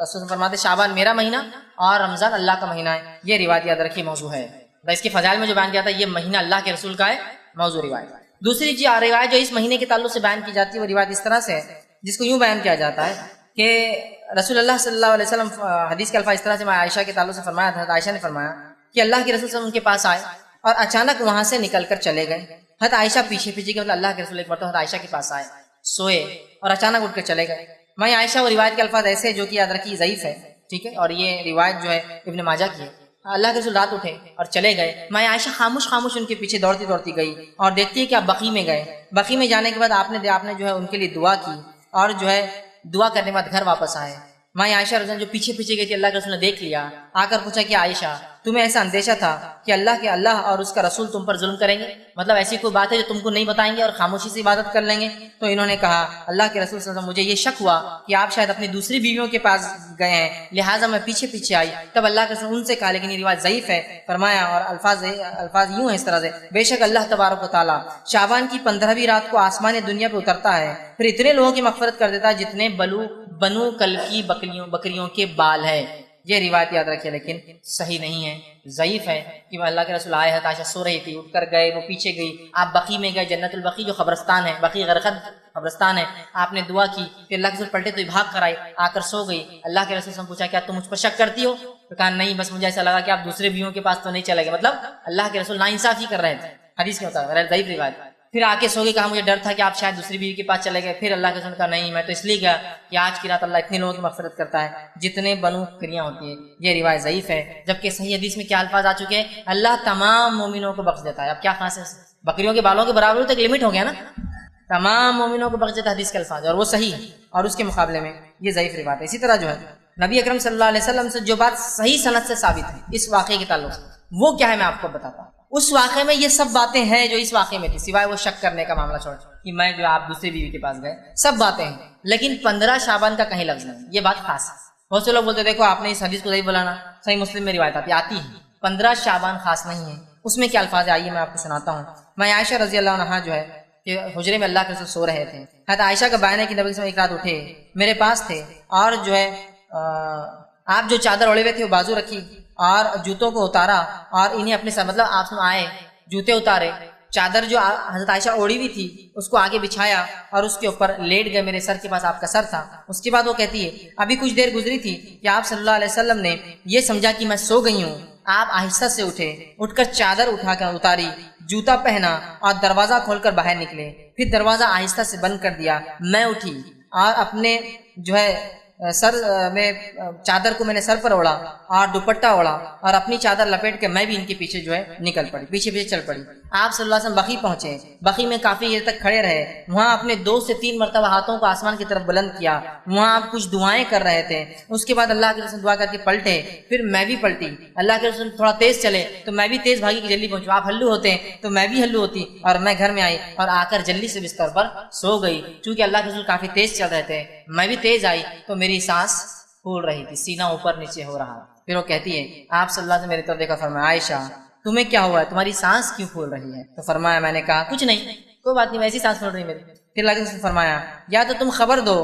رسول فرماتے شعبان میرا مہینہ اور رمضان اللہ کا مہینہ ہے، یہ روایت یاد رکھیے موضوع ہے۔ اس کے فضائل میں جو بیان کیا تھا یہ مہینہ اللہ کے رسول کا ہے، موضوع روایت۔ دوسری روایت جو اس مہینے کے تعلق سے بیان کی جاتی ہے وہ روایت اس طرح سے ہے، جس کو یوں بیان کیا جاتا ہے کہ رسول اللہ صلی اللہ علیہ وسلم، حدیث کے الفاظ اس طرح سے، میں عائشہ کے تعلق سے فرمایا تھا، عائشہ نے فرمایا کہ اللہ کے رسول صلی اللہ علیہ وسلم ان کے پاس آئے اور اچانک وہاں سے نکل کر چلے گئے۔ حضرت عائشہ پیچھے پیچھے مطلب اللہ کے رسول ایک مرتبہ حضرت عائشہ کے پاس آئے، سوئے اور اچانک اٹھ کر چلے گئے۔ میں عائشہ وہ روایت کے الفاظ ایسے جو کہ یاد رکھی ضعیف ہے، ٹھیک ہے، اور یہ روایت جو ہے ابن ماجہ کی ہے۔ اللہ کے رسول رات اٹھے اور چلے گئے، میں عائشہ خاموش ان کے پیچھے دوڑتی دوڑتی گئی اور دیکھتی ہے کہ آپ بقیع میں گئے۔ بقیع میں جانے کے بعد آپ نے جو ہے ان کے لیے دعا کی، اور جو ہے دعا کرنے کے بعد گھر واپس آئے۔ میں عائشہ رضی اللہ عنہا جو پیچھے پیچھے گئی تھی، اللہ کے رسول نے دیکھ لیا، آ کر پوچھا کہ عائشہ تمہیں ایسا اندیشہ تھا کہ اللہ اور اس کا رسول تم پر ظلم کریں گے، مطلب ایسی کوئی بات ہے جو تم کو نہیں بتائیں گے اور خاموشی سے عبادت کر لیں گے؟ تو انہوں نے کہا اللہ کے رسول صلی اللہ علیہ وسلم مجھے یہ شک ہوا کہ آپ شاید اپنی دوسری بیویوں کے پاس گئے ہیں، لہٰذا میں پیچھے پیچھے آئی۔ تب اللہ کے رسول ان سے کہا، لیکن یہ روایت ضعیف ہے، فرمایا، اور الفاظ یوں ہیں اس طرح سے، بے شک اللہ تبارک و تعالیٰ شعبان کی 15ویں رات کو آسمان دنیا پہ اترتا ہے، پھر اتنے لوگوں کی مغفرت کر دیتا ہے جتنے بنو کل کی بکریوں کے بال ہے۔ یہ روایت یاد رکھیے، لیکن صحیح نہیں ہے، ضعیف ہے، کہ اللہ کے رسول آئے ہیں، عائشہ سو رہی تھی، اٹھ کر گئے، وہ پیچھے گئی، آپ بقیع میں گئے، جنت البقیع جو قبرستان ہے، بقیع غرقد قبرستان ہے، آپ نے دعا کی، پھر اللہ کے رسول پلٹے تو بھاگ کر آئی، آ کر سو گئی۔ اللہ کے رسول سے پوچھا کیا تم مجھ پر شک کرتی ہو؟ تو کہا نہیں، بس مجھے ایسا لگا کہ آپ دوسرے بیویوں کے پاس تو نہیں چلے گئے، مطلب اللہ کے رسول ناانصافی کر رہے تھے، حدیث کے مطابق ضعیف روایت۔ پھر آ کے سو گئے، کہا مجھے ڈر تھا کہ آپ شاید دوسری بیوی کے پاس چلے گئے. پھر اللہ کے رسول نے کہا نہیں، میں تو اس لیے گیا کہ آج کی رات اللہ اتنے لوگوں کی مغفرت کرتا ہے جتنے بنو بکریاں ہوتی ہیں. یہ روایت ضعیف ہے، جبکہ صحیح حدیث میں کیا الفاظ آ چکے ہیں، اللہ تمام مومنوں کو بخش دیتا ہے. اب کیا خاص ہے، بکریوں کے بالوں کے برابر تو ایک لمٹ ہو گیا نا، تمام مومنوں کو بخش دیتا ہے، حدیث کے الفاظ، اور وہ صحیح ہے. اور اس کے مقابلے میں یہ ضعیف روایت ہے. اسی طرح جو ہے نبی اکرم صلی اللہ علیہ وسلم سے جو بات صحیح سند سے ثابت ہے اس واقعے کے تعلق سے، وہ کیا ہے میں آپ کو بتاتا ہوں. اس واقعے میں یہ سب باتیں ہیں جو اس واقعے میں تھی، سوائے وہ شک کرنے کا معاملہ چھوڑ کہ میں جو آپ دوسری بیوی کے پاس گئے، سب باتیں ہیں. لیکن 15 شعبان کا کہیں لفظ نہیں، یہ بات خاص ہے. بہت سے لوگ بولتے دیکھو آپ نے اس حدیث کو صحیح بولانا، صحیح مسلم میں روایت آتی ہے 15 شعبان خاص نہیں ہے. اس میں کیا الفاظ ہے آئیے میں آپ کو سناتا ہوں. میں عائشہ رضی اللہ عنہا جو ہے کہ حجرے میں اللہ کے رسول سو رہے تھے. حضرت عائشہ کا بیان ہے کہ نبی صلی اللہ علیہ وسلم ایک رات اٹھے، میرے پاس تھے، اور جو ہے آپ جو چادر اوڑے ہوئے تھے وہ بازو رکھی اور جوتوں کو اتارا اور انہیں اپنے ساتھ، مطلب آپ آئے، جوتے اتارے، چادر جو حضرت عائشہ اوڑی ہوئی تھی اس کو آگے بچھایا اور اس کے اوپر لیٹ گئے، میرے سر کے پاس آپ کا سر تھا. اس کے بعد وہ کہتی ہے ابھی کچھ دیر گزری تھی کہ آپ صلی اللہ علیہ وسلم نے یہ سمجھا کہ میں سو گئی ہوں. آپ آہستہ سے اٹھے، اٹھ کر چادر اٹھا کر اتاری، جوتا پہنا اور دروازہ کھول کر باہر نکلے. پھر دروازہ آہستہ سے بند کر دیا. میں اٹھی اور اپنے جو ہے سر میں چادر کو میں نے سر پر اوڑا اور دوپٹہ اوڑا اور اپنی چادر لپیٹ کے میں بھی ان کے پیچھے جو ہے نکل پڑی، پیچھے پیچھے چل پڑی. آپ صلی اللہ علیہ وسلم بقی پہنچے. بقی میں کافی دیر تک کھڑے رہے. وہاں اپنے 2 سے 3 مرتبہ ہاتھوں کو آسمان کی طرف بلند کیا. وہاں آپ کچھ دعائیں کر رہے تھے. اس کے بعد اللہ کے رسول دعا کر کے پلٹے. پھر میں بھی پلٹی. اللہ کے رسول تھوڑا تیز چلے تو میں بھی تیز بھاگی کہ جلدی پہنچوں. آپ ہلو ہوتے ہیں تو میں بھی ہلو ہوتی اور میں گھر میں آئی اور آ کر جلدی سے بستر پر سو گئی. چونکہ اللہ کے رسول کافی تیز چل رہے تھے، میں بھی تیز آئی تو میری سانس پھول رہی تھی، سینہ اوپر نیچے ہو رہا. پھر وہ کہتی ہے آپ صلی اللہ علیہ وسلم میری طرف دیکھا، فرمایا عائشہ تمہیں کیا ہوا ہے، تمہاری سانس کیوں پھول رہی ہے؟ تو فرمایا میں نے کہا کچھ نہیں، کوئی بات نہیں، ویسی سانس پھول رہی میری. پھر اللہ نے فرمایا یا تو تم خبر دو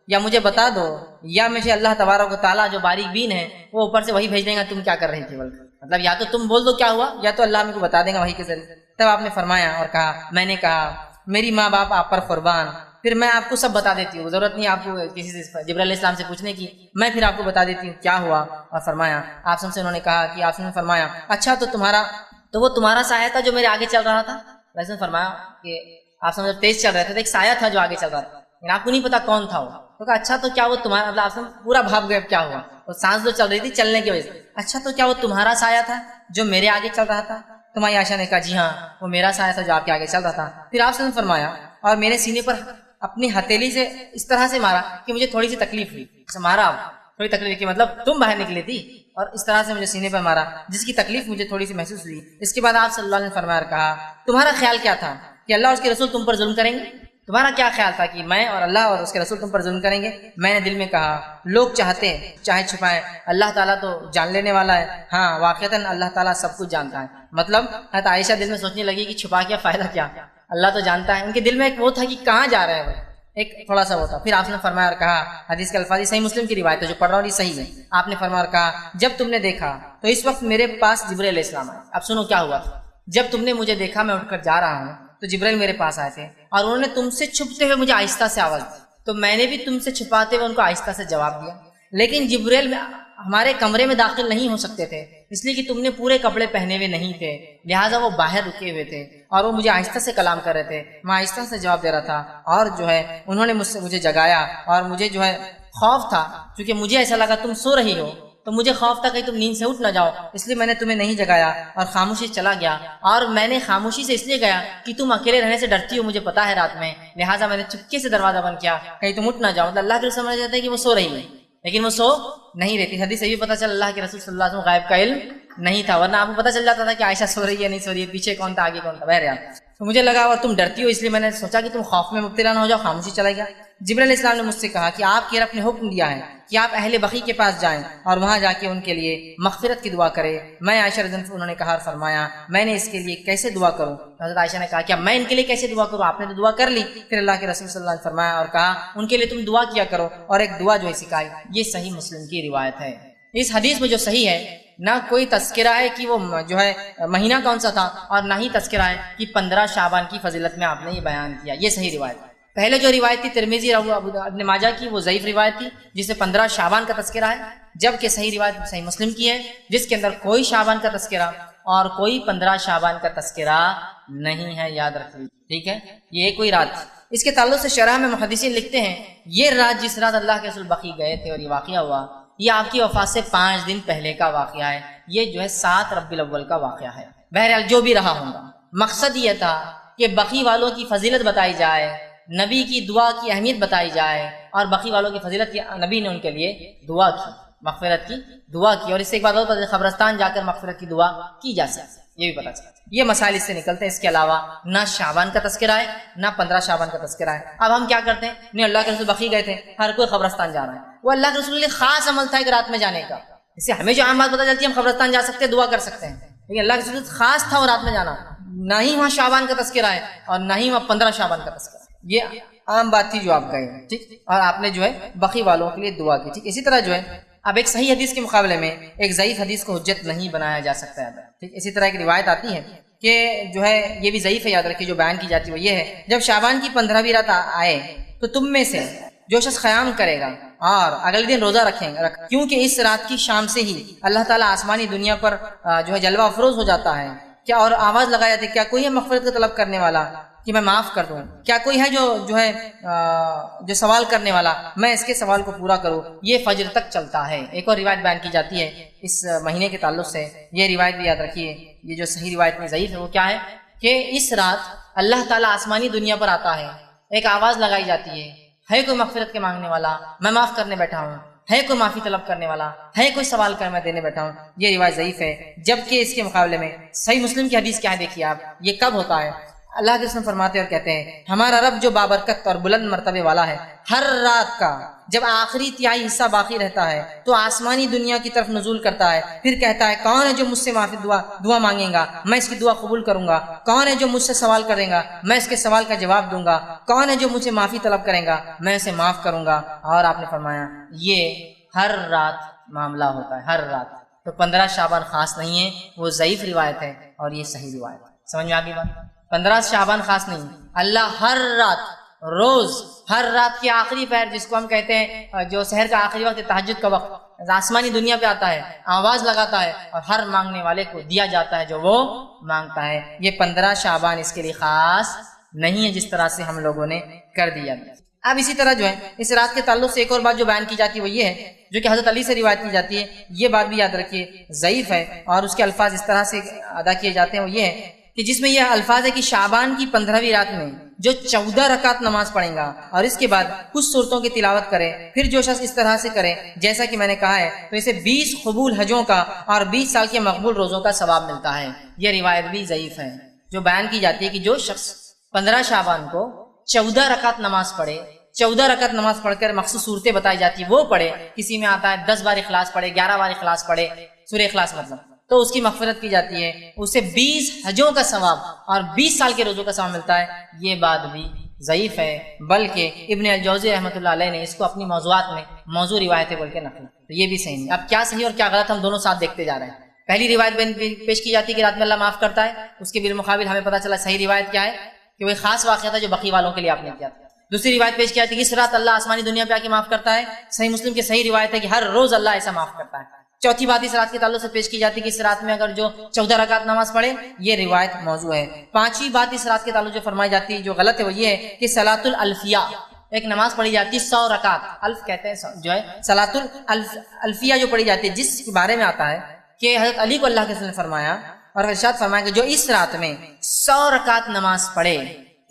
یا مجھے بتا دو یا مجھے اللہ تبارک و تعالیٰ جو باریک بین ہے وہ اوپر سے وہی بھیج دیں گا تم کیا کر رہی تھی. مطلب یا تو تم بول دو کیا ہوا یا تو اللہ کو بتا دے گا وہی کے ذریعے. تب آپ نے فرمایا اور کہا، میں نے کہا میری ماں باپ آپ پر قربان، پھر میں آپ کو سب بتا دیتی ہوں، ضرورت نہیں آپ کو کسی سے جبرائیل علیہ السلام سے پوچھنے کی، میں پھر آپ کو بتا دیتی ہوں کیا ہوا. اور فرمایا آپ سے انہوں نے کہا کہ آپ نے فرمایا اچھا تو وہ تمہارا سایہ تھا جو میرے آگے چل رہا تھا. ویسے فرمایا کہ آپ سے تیز چل رہے تھے تو ایک سایہ تھا جو آگے چل رہا تھا، لیکن آپ کو نہیں پتا کون تھا وہ. تو کہا اچھا تو کیا وہ تمہارا، مطلب آپ سے پورا بھاگ گئے کیا ہوا، وہ سانس جو چل رہی تھی چلنے کی وجہ سے. اچھا تو کیا وہ تمہارا سایہ تھا جو میرے آگے چل رہا تھا؟ تمہاری عائشہ نے کہا جی ہاں وہ میرا سایہ تھا جو آپ کے آگے چل رہا تھا. پھر آپ سے فرمایا اور میرے سینے پر اپنی ہتھیلی سے اس طرح سے مارا کہ مجھے تھوڑی سی تکلیف ہوئی. مارا تھوڑی تکلیف کی مطلب تم باہر نکلی تھی اور اس طرح سے مجھے سینے پر مارا جس کی تکلیف مجھے تھوڑی سی محسوس ہوئی. اس کے بعد آپ صلی اللہ علیہ وسلم فرمایا اور کہا تمہارا خیال کیا تھا کہ اللہ اور اس کے رسول تم پر ظلم کریں گے؟ تمہارا کیا خیال تھا کہ میں اور اللہ اور اس کے رسول تم پر ظلم کریں گے؟ میں نے دل میں کہا لوگ چاہتے ہیں چاہے چھپائیں، اللہ تعالیٰ تو جان لینے والا ہے. ہاں واقعتاً اللہ تعالیٰ سب کچھ جانتا ہے. مطلب حضرت عائشہ دل میں سوچنے لگی کہ چھپا کیا فائدہ کیا، اللہ تو جانتا ہے. ان کے دل میں ایک وہ تھا کہ کہاں جا رہے ہیں، ایک تھوڑا سا وہ تھا. پھر آپ نے فرمایا اور کہا، حدیث کے الفاظ صحیح مسلم کی روایت ہے جو پڑھ رہا ہوں یہ صحیح ہے. آپ نے فرمایا اور کہا جب تم نے دیکھا تو اس وقت میرے پاس جبرائیل علیہ السلام آئے. اب سنو کیا ہوا. جب تم نے مجھے دیکھا میں اٹھ کر جا رہا ہوں تو جبرائیل میرے پاس آئے تھے اور انہوں نے تم سے چھپتے ہوئے مجھے آہستہ سے آواز دی، تو میں نے بھی تم سے چھپاتے ہوئے ان کو آہستہ سے جواب دیا. لیکن جبرائیل ہمارے کمرے میں داخل نہیں ہو سکتے تھے اس لیے کہ تم نے پورے کپڑے پہنے ہوئے نہیں تھے، لہٰذا وہ باہر رکے ہوئے تھے اور وہ مجھے آہستہ سے کلام کر رہے تھے. میں آہستہ سے جواب دے رہا تھا اور جو ہے انہوں نے مجھے جگایا اور مجھے جو ہے خوف تھا کیونکہ مجھے ایسا لگا تم سو رہی ہو تو مجھے خوف تھا کہ تم نیند سے اٹھ نہ جاؤ، اس لیے میں نے تمہیں نہیں جگایا اور خاموشی چلا گیا. اور میں نے خاموشی سے اس لیے گیا کہ تم اکیلے رہنے سے ڈرتی ہو مجھے پتا ہے رات میں، لہٰذا میں نے چپکے سے دروازہ بند کیا کہیں تم اٹھ نہ جاؤ. مطلب اللہ کے رسول سمجھ جاتا ہے کہ وہ سو رہی ہے لیکن وہ سو نہیں رہتی. حدیث سے بھی پتہ چلا اللہ کے رسول صلی اللہ علیہ وسلم غائب کا علم نہیں تھا، ورنہ آپ کو پتہ چل جاتا تھا کہ عائشہ سو رہی ہے نہیں سو رہی ہے، پیچھے کون تھا آگے کون تھا. بہرحال تو مجھے لگا اور تم ڈرتی ہو اس لیے میں نے سوچا کہ تم خوف میں مبتلا نہ ہو جاؤ، خاموشی چلا گیا. جبرائیل علیہ السلام نے مجھ سے کہا کہ آپ کے رب نے حکم دیا ہے کہ آپ اہل بقی کے پاس جائیں اور وہاں جا کے ان کے لیے مغفرت کی دعا کرے. میں عائشہ رضی اللہ عنہا، انہوں نے کہا اور فرمایا میں نے اس کے لیے کیسے دعا کروں؟ حضرت عائشہ نے کہا کیا میں ان کے لیے کیسے دعا کروں؟ آپ نے تو دعا کر لی. پھر اللہ کے رسول صلی اللہ علیہ وسلم نے فرمایا اور کہا ان کے لیے تم دعا کیا کرو اور ایک دعا جو ہے سکھائی. یہ صحیح مسلم کی روایت ہے. اس حدیث میں جو صحیح ہے نہ کوئی تذکرہ ہے کہ وہ جو ہے مہینہ کون سا تھا اور نہ ہی تذکرہ ہے کہ 15 شعبان کی فضیلت میں آپ نے یہ بیان کیا. یہ صحیح روایت. پہلے جو روایت تھی ترمذی ابن ماجہ کی وہ ضعیف روایت تھی جس سے 15 شعبان کا تذکرہ ہے، جبکہ صحیح روایت صحیح مسلم کی ہے جس کے اندر کوئی شعبان کا تذکرہ اور کوئی 15 شعبان کا تذکرہ نہیں ہے، یاد رکھ لیجیے، ٹھیک ہے؟ یہ کوئی رات تھی۔ اس کے تعلق سے شرح میں محدثین لکھتے ہیں یہ رات جس رات اللہ کے رسول بقیع گئے تھے اور یہ واقعہ ہوا، یہ آپ کی وفات سے 5 دن پہلے کا واقعہ ہے، یہ جو ہے 7 ربیع الاول کا واقعہ ہے۔ بہرحال جو بھی رہا ہوگا، مقصد یہ تھا کہ بقیع والوں کی فضیلت بتائی جائے، نبی کی دعا کی اہمیت بتائی جائے، اور بقیع والوں کی فضیلت کی نبی نے ان کے لیے دعا کی، مغفرت کی دعا کی، اور اس سے ایک بات اور قبرستان جا کر مغفرت کی دعا کی جا سکتی، یہ بھی پتہ چلا۔ یہ مسائل اس سے نکلتے ہیں۔ اس کے علاوہ نہ شعبان کا تذکرہ ہے، نہ 15 شعبان کا تذکرہ ہے۔ اب ہم کیا کرتے ہیں؟ نہیں، اللہ کے رسول بقیع گئے تھے، ہر کوئی قبرستان جا رہا ہے، وہ اللہ کے رسول کے خاص عمل تھا ایک رات میں جانے کا۔ اس سے ہمیں جو عام بات پتہ چلتی ہے ہم قبرستان جا سکتے ہیں، دعا کر سکتے ہیں، لیکن اللہ کے رسول خاص تھا وہ رات میں جانا، نہ ہی وہاں شعبان کا تذکرہ ہے اور نہ ہی وہاں 15 شعبان کا تذکرہ ہے۔ یہ عام بات تھی جو آپ گئے، ٹھیک، اور آپ نے جو ہے بقیع والوں کے لیے دعا کی، ٹھیک۔ اسی طرح جو ہے اب ایک صحیح حدیث کے مقابلے میں ایک ضعیف حدیث کو حجت نہیں بنایا جا سکتا ہے، ٹھیک۔ اسی طرح ایک روایت آتی ہے کہ جو ہے یہ بھی ضعیف ہے، یاد رکھیے، جو بیان کی جاتی ہے وہ یہ ہے جب شعبان کی 15ویں رات آئے تو تم میں سے جو شخص قیام کرے گا اور اگلے دن روزہ رکھیں گا، کیونکہ اس رات کی شام سے ہی اللہ تعالیٰ آسمانی دنیا پر جو ہے جلوہ افروز ہو جاتا ہے، کیا اور آواز لگائی جاتی ہے، کیا کوئی ہے مغفرت کا طلب کرنے والا کہ میں معاف کر دوں؟ کیا کوئی ہے جو ہے جو سوال کرنے والا، میں اس کے سوال کو پورا کروں؟ یہ فجر تک چلتا ہے۔ ایک اور روایت بیان کی جاتی ہے اس مہینے کے تعلق سے، یہ روایت بھی یاد رکھیے، یہ جو صحیح روایت میں ضعیف ہے وہ کیا ہے کہ اس رات اللہ تعالیٰ آسمانی دنیا پر آتا ہے، ایک آواز لگائی جاتی ہے کوئی مغفرت کے مانگنے والا، میں معاف کرنے بیٹھا ہوں، ہے کوئی معافی طلب کرنے والا، ہے کوئی سوال کر میں دینے بیٹھا ہوں۔ یہ روایت ضعیف ہے، جبکہ اس کے مقابلے میں صحیح مسلم کی حدیث کیا ہے دیکھیے آپ، یہ کب ہوتا ہے؟ اللہ کے رسول فرماتے اور کہتے ہیں ہمارا رب جو بابرکت اور بلند مرتبے والا ہے، ہر رات کا جب آخری تہائی حصہ باقی رہتا ہے تو آسمانی دنیا کی طرف نزول کرتا ہے، پھر کہتا ہے کون ہے جو مجھ سے معافی دعا مانگے گا، میں اس کی دعا قبول کروں گا، کون ہے جو مجھ سے سوال کرے گا، میں اس کے سوال کا جواب دوں گا، کون ہے جو مجھ سے معافی طلب کرے گا، میں اسے معاف کروں گا۔ اور آپ نے فرمایا یہ ہر رات معاملہ ہوتا ہے، ہر رات۔ تو 15 شعبان خاص نہیں ہے، وہ ضعیف روایت ہے اور یہ صحیح روایت ہے۔ سمجھ میں آ گئی بات؟ 15 شعبان خاص نہیں، اللہ ہر رات، روز، ہر رات کی آخری پہر جس کو ہم کہتے ہیں جو سحر کا آخری وقت، تہجد کا وقت، آسمانی دنیا پہ آتا ہے، آواز لگاتا ہے اور ہر مانگنے والے کو دیا جاتا ہے جو وہ مانگتا ہے۔ یہ 15 شعبان اس کے لیے خاص نہیں ہے جس طرح سے ہم لوگوں نے کر دیا۔ اب اسی طرح جو ہے اس رات کے تعلق سے ایک اور بات جو بیان کی جاتی ہے وہ یہ ہے، جو کہ حضرت علی سے روایت کی جاتی ہے، یہ بات بھی یاد رکھیے ضعیف ہے، اور اس کے الفاظ اس طرح سے ادا کیے جاتے ہیں وہ یہ ہے کہ جس میں یہ الفاظ ہے کہ شعبان کی 15ویں رات میں جو 14 رکعت نماز پڑھیں گا اور اس کے بعد کچھ صورتوں کی تلاوت کرے، پھر جو شخص اس طرح سے کرے جیسا کہ میں نے کہا ہے تو اسے 20 قبول حجوں کا اور 20 سال کے مقبول روزوں کا ثواب ملتا ہے۔ یہ روایت بھی ضعیف ہے جو بیان کی جاتی ہے کہ جو شخص 15 شعبان کو 14 رکعت نماز پڑھے، 14 رکعت نماز پڑھ کر مخصوص صورتیں بتائی جاتی ہے وہ پڑھے، کسی میں آتا ہے 10 بار اخلاص پڑھے، 11 بار اخلاص پڑھے، سورہ اخلاص مطلب، تو اس کی مغفرت کی جاتی ہے، اسے 20 حجوں کا ثواب اور 20 سال کے روزوں کا ثواب ملتا ہے۔ یہ بات بھی ضعیف ہے، بلکہ ابن الجوزی رحمۃ اللہ علیہ نے اس کو اپنی موضوعات میں موضوع روایتیں بول کے نقل، تو یہ بھی صحیح نہیں۔ اب کیا صحیح اور کیا غلط ہم دونوں ساتھ دیکھتے جا رہے ہیں۔ پہلی روایت پیش کی جاتی ہے کہ رات میں اللہ معاف کرتا ہے، اس کے بالمقابل ہمیں پتہ چلا صحیح روایت کیا ہے کہ وہ خاص واقعہ تھا جو بقیع والوں کے لیے آپ نے کیا تھا۔ دوسری روایت پیش کی جاتی ہے کہ اس رات اللہ آسمانی دنیا پہ آ کے معاف کرتا ہے، صحیح مسلم کی صحیح روایت ہے کہ ہر روز اللہ ایسا معاف کرتا ہے۔ چوتھی بات اس رات کے تعلق سے پیش کی جاتی ہے کہ اس رات میں اگر جو 14 رکعت نماز پڑھے، یہ روایت موضوع ہے۔ پانچویں بات اس رات کے تعلق جو فرمائی جاتی ہے جو غلط ہے وہ یہ ہے کہ صلاۃ الالفیہ، ایک نماز پڑھی جاتی ہے 100 رکعت، الف کہتے ہیں جو ہے صلاۃ الالفیہ جو پڑھی جاتی ہے، جس کے بارے میں آتا ہے کہ حضرت علی کو اللہ کے رسول نے فرمایا اور ارشاد فرمایا کہ جو اس رات میں 100 رکعت نماز پڑھے،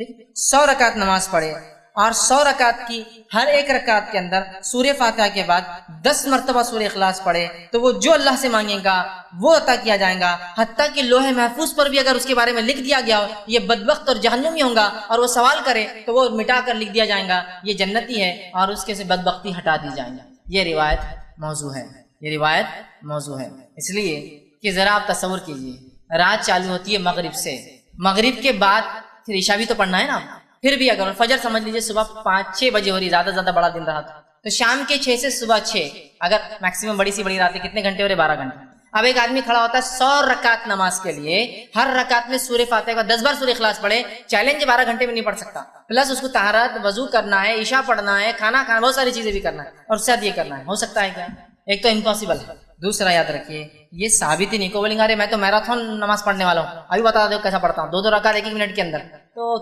100 رکعت نماز پڑھے اور 100 رکعت کی ہر ایک رکعت کے اندر سورہ فاتحہ کے بعد 10 مرتبہ سورہ اخلاص پڑھے تو وہ جو اللہ سے مانگے گا وہ عطا کیا جائے گا، حتیٰ کہ لوح محفوظ پر بھی اگر اس کے بارے میں لکھ دیا گیا ہو یہ بدبخت اور جہنمی ہوگا اور وہ سوال کرے تو وہ مٹا کر لکھ دیا جائے گا یہ جنتی ہے اور اس کے سے بدبختی ہٹا دی جائے گی۔ یہ روایت موضوع ہے، یہ روایت موضوع ہے، اس لیے کہ ذرا آپ تصور کیجئے رات چالو ہوتی ہے مغرب سے، مغرب کے بعد پھر عشاء بھی تو پڑھنا ہے نا، پھر بھی اگر فجر سمجھ لیجئے صبح 5-6 بجے ہو رہی، زیادہ زیادہ بڑا دن رہا تو شام کے 6 سے صبح 6، اگر میکسیمم بڑی سی بڑی رات ہے کتنے گھنٹے ہو رہے؟ 12 گھنٹے۔ اب ایک آدمی کھڑا ہوتا ہے 100 رکعت نماز کے لیے، ہر رکعت میں سورہ فاتحہ کا 10 بار سورہ اخلاص پڑھے، چیلنج 12 گھنٹے میں نہیں پڑھ سکتا، پلس اس کو طہارت، وضو کرنا ہے، عشاء پڑھنا ہے، کھانا کھانا، بہت ساری چیزیں بھی کرنا ہے اور ساتھ یہ کرنا ہے، ہو سکتا ہے کیا؟ ایک تو امپاسبل ہے، دوسرا یاد رکھیے یہ ثابت ہی نہیں، کو بولیں گے ارے میں تو میراتھن نماز پڑھنے والا ہوں، ابھی بتا دو کیسا پڑھتا ہوں، 2 رکعت 1 منٹ کے اندر،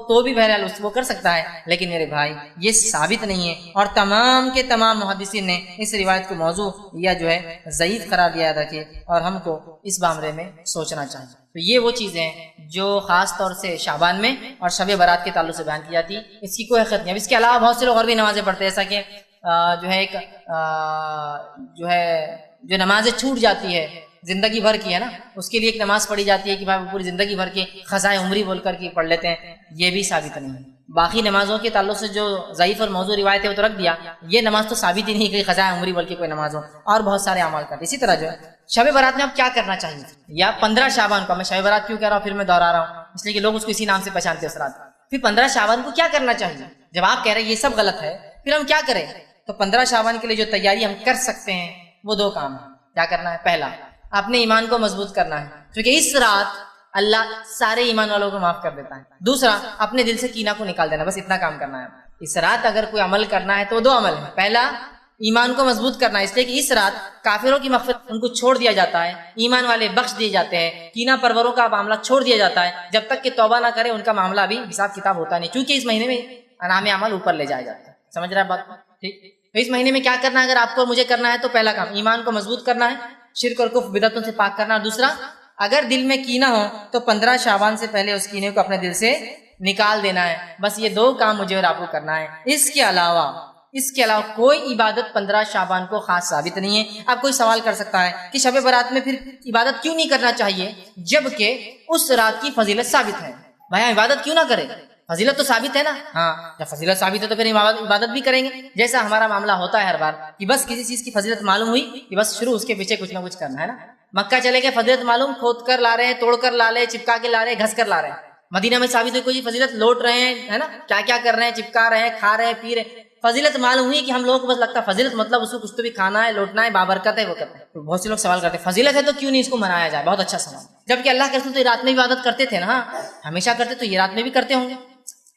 تو بھی بہرحال وہ کر سکتا ہے، لیکن میرے بھائی یہ ثابت نہیں ہے، اور تمام کے تمام محدثین نے اس روایت کو موضوع یا جو ہے ضعیف قرار دیا رکھے، اور ہم کو اس معاملے میں سوچنا چاہیے۔ تو یہ وہ چیزیں ہیں جو خاص طور سے شعبان میں اور شب برات کے تعلق سے بیان کی جاتی، اس کی کوئی حقیقت نہیں۔ اب اس کے علاوہ بہت سے لوگ اور بھی نمازیں پڑھتے ہیں، جیسا کہ جو ہے ایک جو نمازیں چھوٹ جاتی ہے زندگی بھر کی ہے نا، اس کے لیے ایک نماز پڑھی جاتی ہے کہ بھائی پوری زندگی بھر کی خزائے عمری بول کر کے پڑھ لیتے ہیں، یہ بھی ثابت نہیں ہے۔ باقی نمازوں کے تعلق سے جو ضعیف اور موضوع روایت ہے وہ تو رکھ دیا، یہ نماز تو ثابت ہی نہیں کہ خزائے عمری بول کے کوئی نماز ہو، اور بہت سارے اعمال کرتے۔ اسی طرح جو ہے شب برات میں اب کیا کرنا چاہیے، یا 15 شعبان کو، میں شب برات کیوں کہہ رہا ہوں پھر میں دوہرا رہا ہوں، اس لیے کہ لوگ اس کو اسی نام سے پہچانتے ہیں اس رات۔ پھر 15 شعبان کو کیا کرنا چاہیے؟ جب آپ کہہ رہے ہیں یہ سب غلط ہے، پھر ہم کیا کریں؟ تو 15 شعبان کے لیے جو تیاری ہم کر سکتے ہیں وہ 2 کام ہیں۔ کیا کرنا ہے؟ پہلا، اپنے ایمان کو مضبوط کرنا ہے، کیونکہ اس رات اللہ سارے ایمان والوں کو معاف کر دیتا ہے۔ دوسرا، اپنے دل سے کینہ کو نکال دینا، بس اتنا کام کرنا ہے۔ اس رات اگر کوئی عمل کرنا ہے تو 2 عمل ہیں۔ پہلا، ایمان کو مضبوط کرنا ہے، اس لیے کہ اس رات کافروں کی مغفرت ان کو چھوڑ دیا جاتا ہے، ایمان والے بخش دیے جاتے ہیں، کینہ پروروں کا معاملہ چھوڑ دیا جاتا ہے، جب تک کہ توبہ نہ کرے ان کا معاملہ ابھی حساب کتاب ہوتا نہیں، کیونکہ اس مہینے میں انعام عمل اوپر لے جایا جاتا ہے۔ سمجھ رہا ہے بات؟ ٹھیک۔ تو اس مہینے میں کیا کرنا ہے اگر آپ کو اور مجھے کرنا ہے تو پہلا کام ایمان کو مضبوط کرنا ہے، شرک اور کفر بدعتوں سے پاک کرنا، اور دوسرا اگر دل میں کینہ ہو تو 15 شعبان سے پہلے اس کینے کو اپنے دل سے نکال دینا ہے۔ بس یہ 2 کام مجھے اور آپ کو کرنا ہے۔ اس کے علاوہ کوئی عبادت 15 شعبان کو خاص ثابت نہیں ہے۔ اب کوئی سوال کر سکتا ہے کہ شب برات میں پھر عبادت کیوں نہیں کرنا چاہیے جبکہ اس رات کی فضیلت ثابت ہے؟ بھائی عبادت کیوں نہ کرے؟ فضیلت تو ثابت ہے نا۔ ہاں، جب فضیلت ثابت ہے تو پھر عبادت بھی کریں گے، جیسا ہمارا معاملہ ہوتا ہے ہر بار کہ بس کسی چیز کی فضیلت معلوم ہوئی کہ بس شروع اس کے پیچھے کچھ نہ کچھ کرنا ہے نا۔ مکہ چلے گئے، فضیلت معلوم، کھود کر لا رہے ہیں، توڑ کر لا رہے ہیں، چپکا کے لا رہے ہیں، گھس کر لا رہے ہیں۔ مدینہ میں ثابت ہوئی کوئی فضیلت، لوٹ رہے ہیں ہے نا، کیا کیا کر رہے ہیں، چپکا رہے ہیں، کھا رہے ہیں، پی رہے ہیں، فضیلت معلوم ہوئی کہ ہم لوگوں کو بس لگتا ہے فضیلت مطلب اس کو کچھ تو بھی کھانا ہے، لوٹنا ہے، بابرکت ہے، وہ کرتے ہیں۔ بہت سے لوگ سوال کرتے ہیں فضیلت ہے تو کیوں نہیں اس کو منایا جائے؟ بہت اچھا سوال، جبکہ اللہ کے رسول تو یہ رات میں بھی عبادت کرتے تھے نا، ہمیشہ کرتے، تو یہ رات میں بھی کرتے ہوں گے۔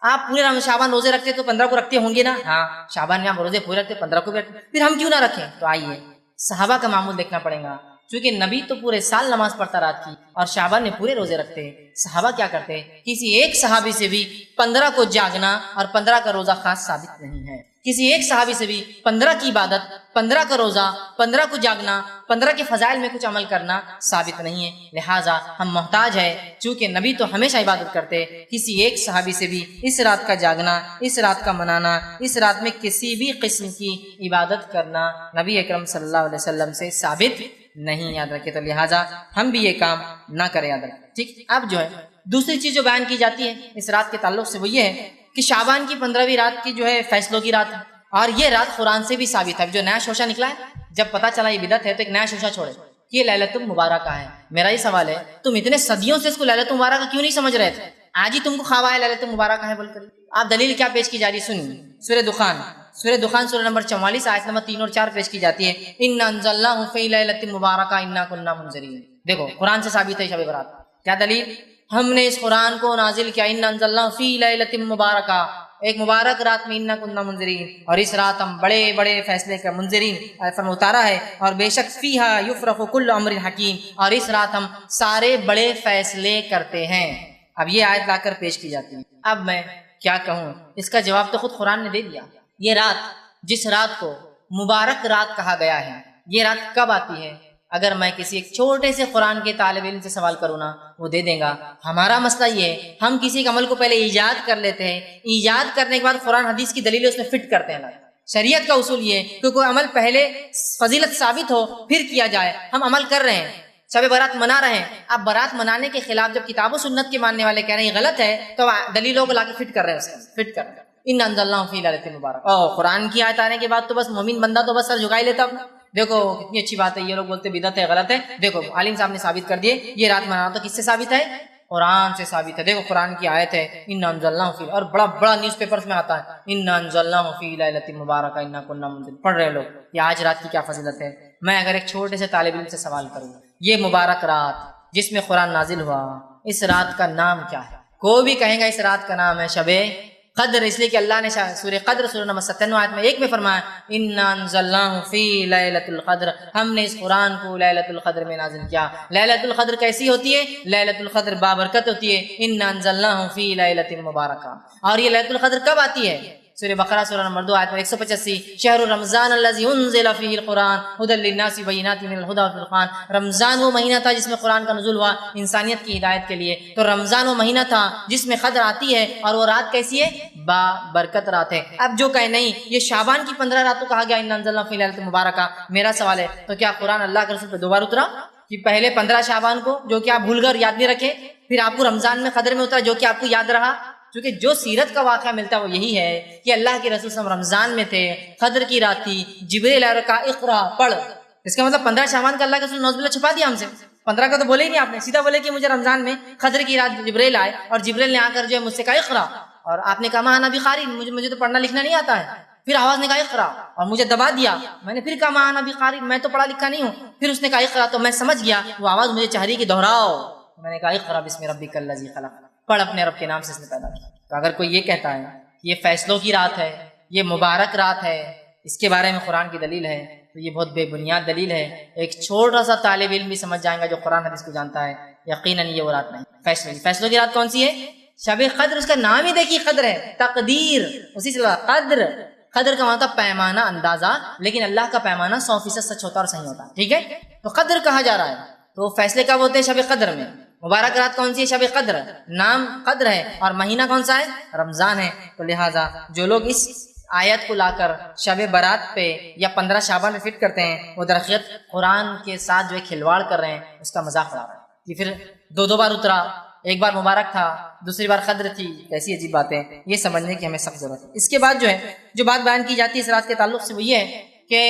آپ پورے شعبان روزے رکھتے تو 15 کو رکھتے ہوں گے نا؟ ہاں، شعبان میں آپ روزے پورے رکھتے، 15 کو بھی رکھتے، پھر ہم کیوں نہ رکھیں؟ تو آئیے صحابہ کا معمول دیکھنا پڑے گا، کیونکہ نبی تو پورے سال نماز پڑھتا رات کی، اور شعبان میں پورے روزے رکھتے ہیں۔ صحابہ کیا کرتے؟ کسی ایک صحابی سے بھی 15 کو جاگنا اور 15 کا روزہ خاص ثابت نہیں ہے۔ کسی ایک صحابی سے بھی 15 کی عبادت، 15 کا روزہ، 15 کو جاگنا، 15 کے فضائل میں کچھ عمل کرنا ثابت نہیں ہے۔ لہٰذا ہم محتاج ہے، چونکہ نبی تو ہمیشہ عبادت کرتے، کسی ایک صحابی سے بھی اس رات کا جاگنا، اس رات کا منانا، اس رات میں کسی بھی قسم کی عبادت کرنا نبی اکرم صلی اللہ علیہ وسلم سے ثابت نہیں، یاد رکھے۔ تو لہٰذا ہم بھی یہ کام نہ کریں، یاد رکھیں۔ ٹھیک۔ اب جو ہے دوسری چیز جو بیان کی جاتی ہے اس رات کے تعلق سے وہ یہ ہے کہ شعبان کی 15ویں رات کی جو ہے فیصلوں کی رات ہے، اور یہ رات قرآن سے بھی ثابت ہے۔ جو نیا شوشہ نکلا ہے، جب پتہ چلا یہ بدعت ہے تو ایک نیا شوشہ چھوڑے کہ یہ لیلۃ المبارکہ ہے۔ میرا یہ سوال ہے، تم اتنے صدیوں سے اس کو لیلۃ المبارکہ کیوں نہیں سمجھ رہے تھے؟ آج ہی تم کو خواب آیا لیلۃ المبارکہ ہے بول کر؟ آپ دلیل کیا پیش کی جا رہی ہے سنیے۔ سورہ دخان سورہ نمبر 44 آیت نمبر 3 اور 4 پیش کی جاتی ہے، اِنَّا أَنزَلْنَاهُ فِي لَيْلَةٍ مُبَارَكَةٍ إِنَّا كُنَّا مُنذِرِينَ۔ دیکھو قرآن سے ثابت ہے شب برات۔ کیا دلیل؟ ہم نے اس قرآن کو نازل کیا اِنَّا أَنزَلْنَاهُ فِي لَيْلَةٍ مُبَارَكَةٍ، ایک مبارک رات میں، اِنَّا كُنَّا مُنذِرِينَ، اور اس رات ہم بڑے بڑے فیصلے کا منذرین فرما اتارا ہے، اور بے شک فِيهَا يُفْرَقُ كُلُّ أَمْرٍ حَكِيمٍ، اور اس رات ہم سارے بڑے فیصلے کرتے ہیں۔ اب یہ آیت لا کر پیش کی جاتی ہے۔ اب میں کیا کہوں، اس کا جواب تو خود قرآن نے دے دیا۔ یہ رات، جس رات کو مبارک رات کہا گیا ہے، یہ رات کب آتی ہے؟ اگر میں کسی ایک چھوٹے سے قرآن کے طالب علم سے سوال کروں نا، وہ دے دیں گا۔ ہمارا مسئلہ یہ ہے، ہم کسی ایک عمل کو پہلے ایجاد کر لیتے ہیں، ایجاد کرنے کے بعد قرآن حدیث کی دلیلیں اس میں فٹ کرتے ہیں۔ شریعت کا اصول یہ ہے کہ کوئی عمل پہلے فضیلت ثابت ہو پھر کیا جائے۔ ہم عمل کر رہے ہیں، شب برات منا رہے ہیں، اب برات منانے کے خلاف جب کتاب و سنت کے ماننے والے کہہ رہے ہیں یہ غلط ہے، تو دلیلوں کو لا کے فٹ کر رہے ہیں، اس کو فٹ کر رہے ہیں۔ اِنَّا أَنزَلْنَاهُ فِي لَيْلَةٍ مُبَارَكَةٍ، قرآن کی آیت آنے کے بعد تو بس مومن بندہ تو بس سر جھکا ہی لیتا اپنا۔ دیکھو کتنی اچھی بات ہے، یہ لوگ بولتے بدعت ہے، غلط ہے، دیکھو عالم صاحب نے ثابت کر دیے یہ رات منانا، تو کس سے ثابت ہے؟ قرآن سے ثابت ہے۔ دیکھو قرآن کی آیت ہے اِنَّا أَنزَلْنَاهُ فِي، اور بڑا بڑا نیوز پیپرز میں آتا ہے اِنَّا أَنزَلْنَاهُ فِي لَيْلَةٍ مُبَارَكَةٍ إِنَّا كُنَّا مُنذِرِينَ، پڑھ رہے لوگ یہ آج رات کی کیا فضیلت ہے۔ میں اگر ایک چھوٹے سے طالب علم سے سوال کروں، یہ مبارک رات جس میں قرآن نازل ہوا، اس رات کا نام کیا ہے؟ کوئی بھی کہیں گا اس رات کا نام ہے شب قدر اس لیے کہ اللہ نے سورہ قدر سورہ نمبر 97 آیت میں 1 میں فرمایا انا انزلناہ فی لیلۃ القدر، ہم نے اس قرآن کو لیلۃ القدر میں نازل کیا۔ لیلۃ القدر کیسی ہوتی ہے؟ لیلۃ القدر بابرکت ہوتی ہے۔ انا انزلناہ فی لیلۃ مبارکہ۔ اور یہ لیلۃ القدر کب آتی ہے؟ سورہ بقرہ سورہ نمبر 2 آیت 185 شہر رمضان الذی انزل فیہ القرآن ھدی للناس بینات من الھدی والفرقان۔ رمضان وہ مہینہ تھا جس میں قرآن کا نزول ہوا انسانیت کی ہدایت کے لیے، تو رمضان وہ مہینہ تھا جس میں قدر آتی ہے، اور وہ رات کیسی ہے؟ با برکت رات ہے۔ اب جو کہے نہیں یہ شعبان کی 15 رات کو کہا گیا انا انزلناہ فی لیلۃ مبارکہ، میرا سوال ہے تو کیا قرآن اللہ کے رسول پہ 2 بار اترا؟ کہ پہلے 15 شعبان کو جو کہ آپ بھول کر یاد نہیں رکھے، پھر آپ کو رمضان میں قدر میں اترا جو کہ آپ کو یاد رہا؟ کیونکہ جو سیرت کا واقعہ ملتا ہے وہ یہی ہے کہ اللہ کے رسول صلی اللہ علیہ وسلم رمضان میں تھے، قدر کی رات تھی، جبریل علیہ کا اقرا پڑھ، اس کا مطلب 15 شعبان کا اللہ کے رسول نعوذ باللہ چھپا دیا ہم سے۔ 15 کا تو بولے ہی نہیں آپ نے، سیدھا بولے کہ مجھے رمضان میں قدر کی رات جبریل آئے اور جبریل نے آ کر جو ہے مجھ سے کہا اقرا، اور آپ نے کہا ماں انا بقاری، مجھے تو پڑھنا لکھنا نہیں آتا ہے۔ پھر آواز نے کہا اقرا اور مجھے دبا دیا، میں نے پھر کہا ماں انا بقاری، میں تو پڑھا لکھا نہیں ہوں۔ پھر اس نے کہا اقرا تو میں سمجھ گیا وہ آواز مجھے چاہ رہی کہ دہراؤ، میں نے کہا اقرا بسم ربک الذی خلق، پڑھ اپنے رب کے نام سے اس نے پیدا کیا۔ تو اگر کوئی یہ کہتا ہے یہ فیصلوں کی رات ہے، یہ مبارک رات ہے، اس کے بارے میں قرآن کی دلیل ہے، تو یہ بہت بے بنیاد دلیل ہے۔ ایک چھوٹا سا طالب علم بھی سمجھ جائے گا جو قرآن حدیث کو جانتا ہے یقیناً یہ وہ رات نہیں۔ فیصلوں کی رات کون سی ہے؟ شب قدر، اس کا نام ہی دیکھیے قدر ہے، تقدیر، اسی سے قدر، قدر کا مطلب پیمانہ، اندازہ، لیکن اللہ کا پیمانہ 100% سچ ہوتا اور صحیح ہوتا ہے، ٹھیک ہے؟ تو قدر کہا جا رہا ہے، تو فیصلے کب ہوتے ہیں؟ شب قدر میں۔ مبارک رات کون سی ہے؟ شب قدر، نام قدر ہے اور مہینہ کون سا ہے؟ رمضان ہے۔ تو لہٰذا جو لوگ اس آیت کو لا کر شب برات پہ یا 15 شعبان میں فٹ کرتے ہیں وہ درخت قرآن کے ساتھ جو ہے کھلواڑ کر رہے ہیں، اس کا مذاق اڑا رہے ہیں۔ یہ پھر 2 بار اترا، ایک بار مبارک تھا، دوسری بار قدر تھی، کیسی عجیب باتیں، یہ سمجھنے کی ہمیں سخت ضرورت ہے۔ اس کے بعد جو ہے جو بات بیان کی جاتی ہے اس رات کے تعلق سے وہ یہ ہے کہ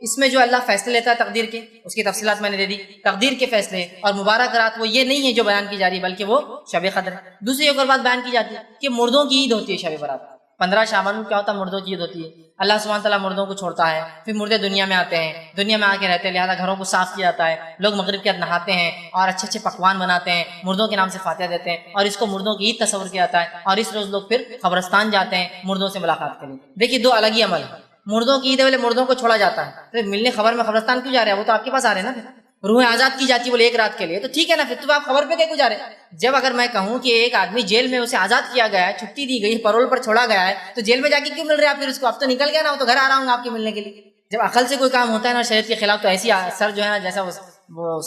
اس میں جو اللہ فیصلے لیتا ہے تقدیر کے، اس کی تفصیلات میں نے دے دی، تقدیر کے فیصلے، اور مبارک رات وہ یہ نہیں ہے جو بیان کی جا رہی ہے بلکہ وہ شب قدر ہے۔ دوسری ایک اور بات بیان کی جاتی ہے کہ مردوں کی عید ہوتی ہے شب برات۔ 15 شعبان کو کیا ہوتا ہے؟ مردوں کی عید ہوتی ہے۔ اللہ سبحانہ تعالیٰ مردوں کو چھوڑتا ہے، پھر مردے دنیا میں آتے ہیں، دنیا میں آ کے رہتے ہیں، لہٰذا گھروں کو صاف کیا جاتا ہے، لوگ مغرب کے بعد نہاتے ہیں اور اچھے اچھے پکوان بناتے ہیں، مردوں کے نام سے فاتحہ دیتے ہیں، اور اس کو مردوں کی عید تصور کیا جاتا ہے، اور اس روز لوگ پھر قبرستان جاتے ہیں مردوں سے ملاقات کے لیے۔ دیکھیے 2 الگ ہی عمل ہے، مردوں کی عید والے مردوں کو چھوڑا جاتا ہے، تو ملنے خبر میں قبرستان کیوں جا رہے ہیں؟ وہ تو آپ کے پاس آ رہے ہیں نا، پھر روح آزاد کی جاتی ہے بولے 1 رات کے لیے، تو ٹھیک ہے نا، پھر تو آپ خبر پہ کیوں جا رہے ہیں؟ جب اگر میں کہوں کہ ایک آدمی جیل میں اسے آزاد کیا گیا ہے، چھٹی دی گئی، پرول پر چھوڑا گیا ہے، تو جیل میں جا کے کیوں مل رہے ہیں آپ؟ پھر اس کو اب تو نکل گیا نا، وہ تو گھر آ رہا ہوں آپ کے ملنے کے لیے۔ جب عقل سے کوئی کام ہوتا ہے نا شریعت کے خلاف، تو ایسی سر جو ہے نا جیسا وہ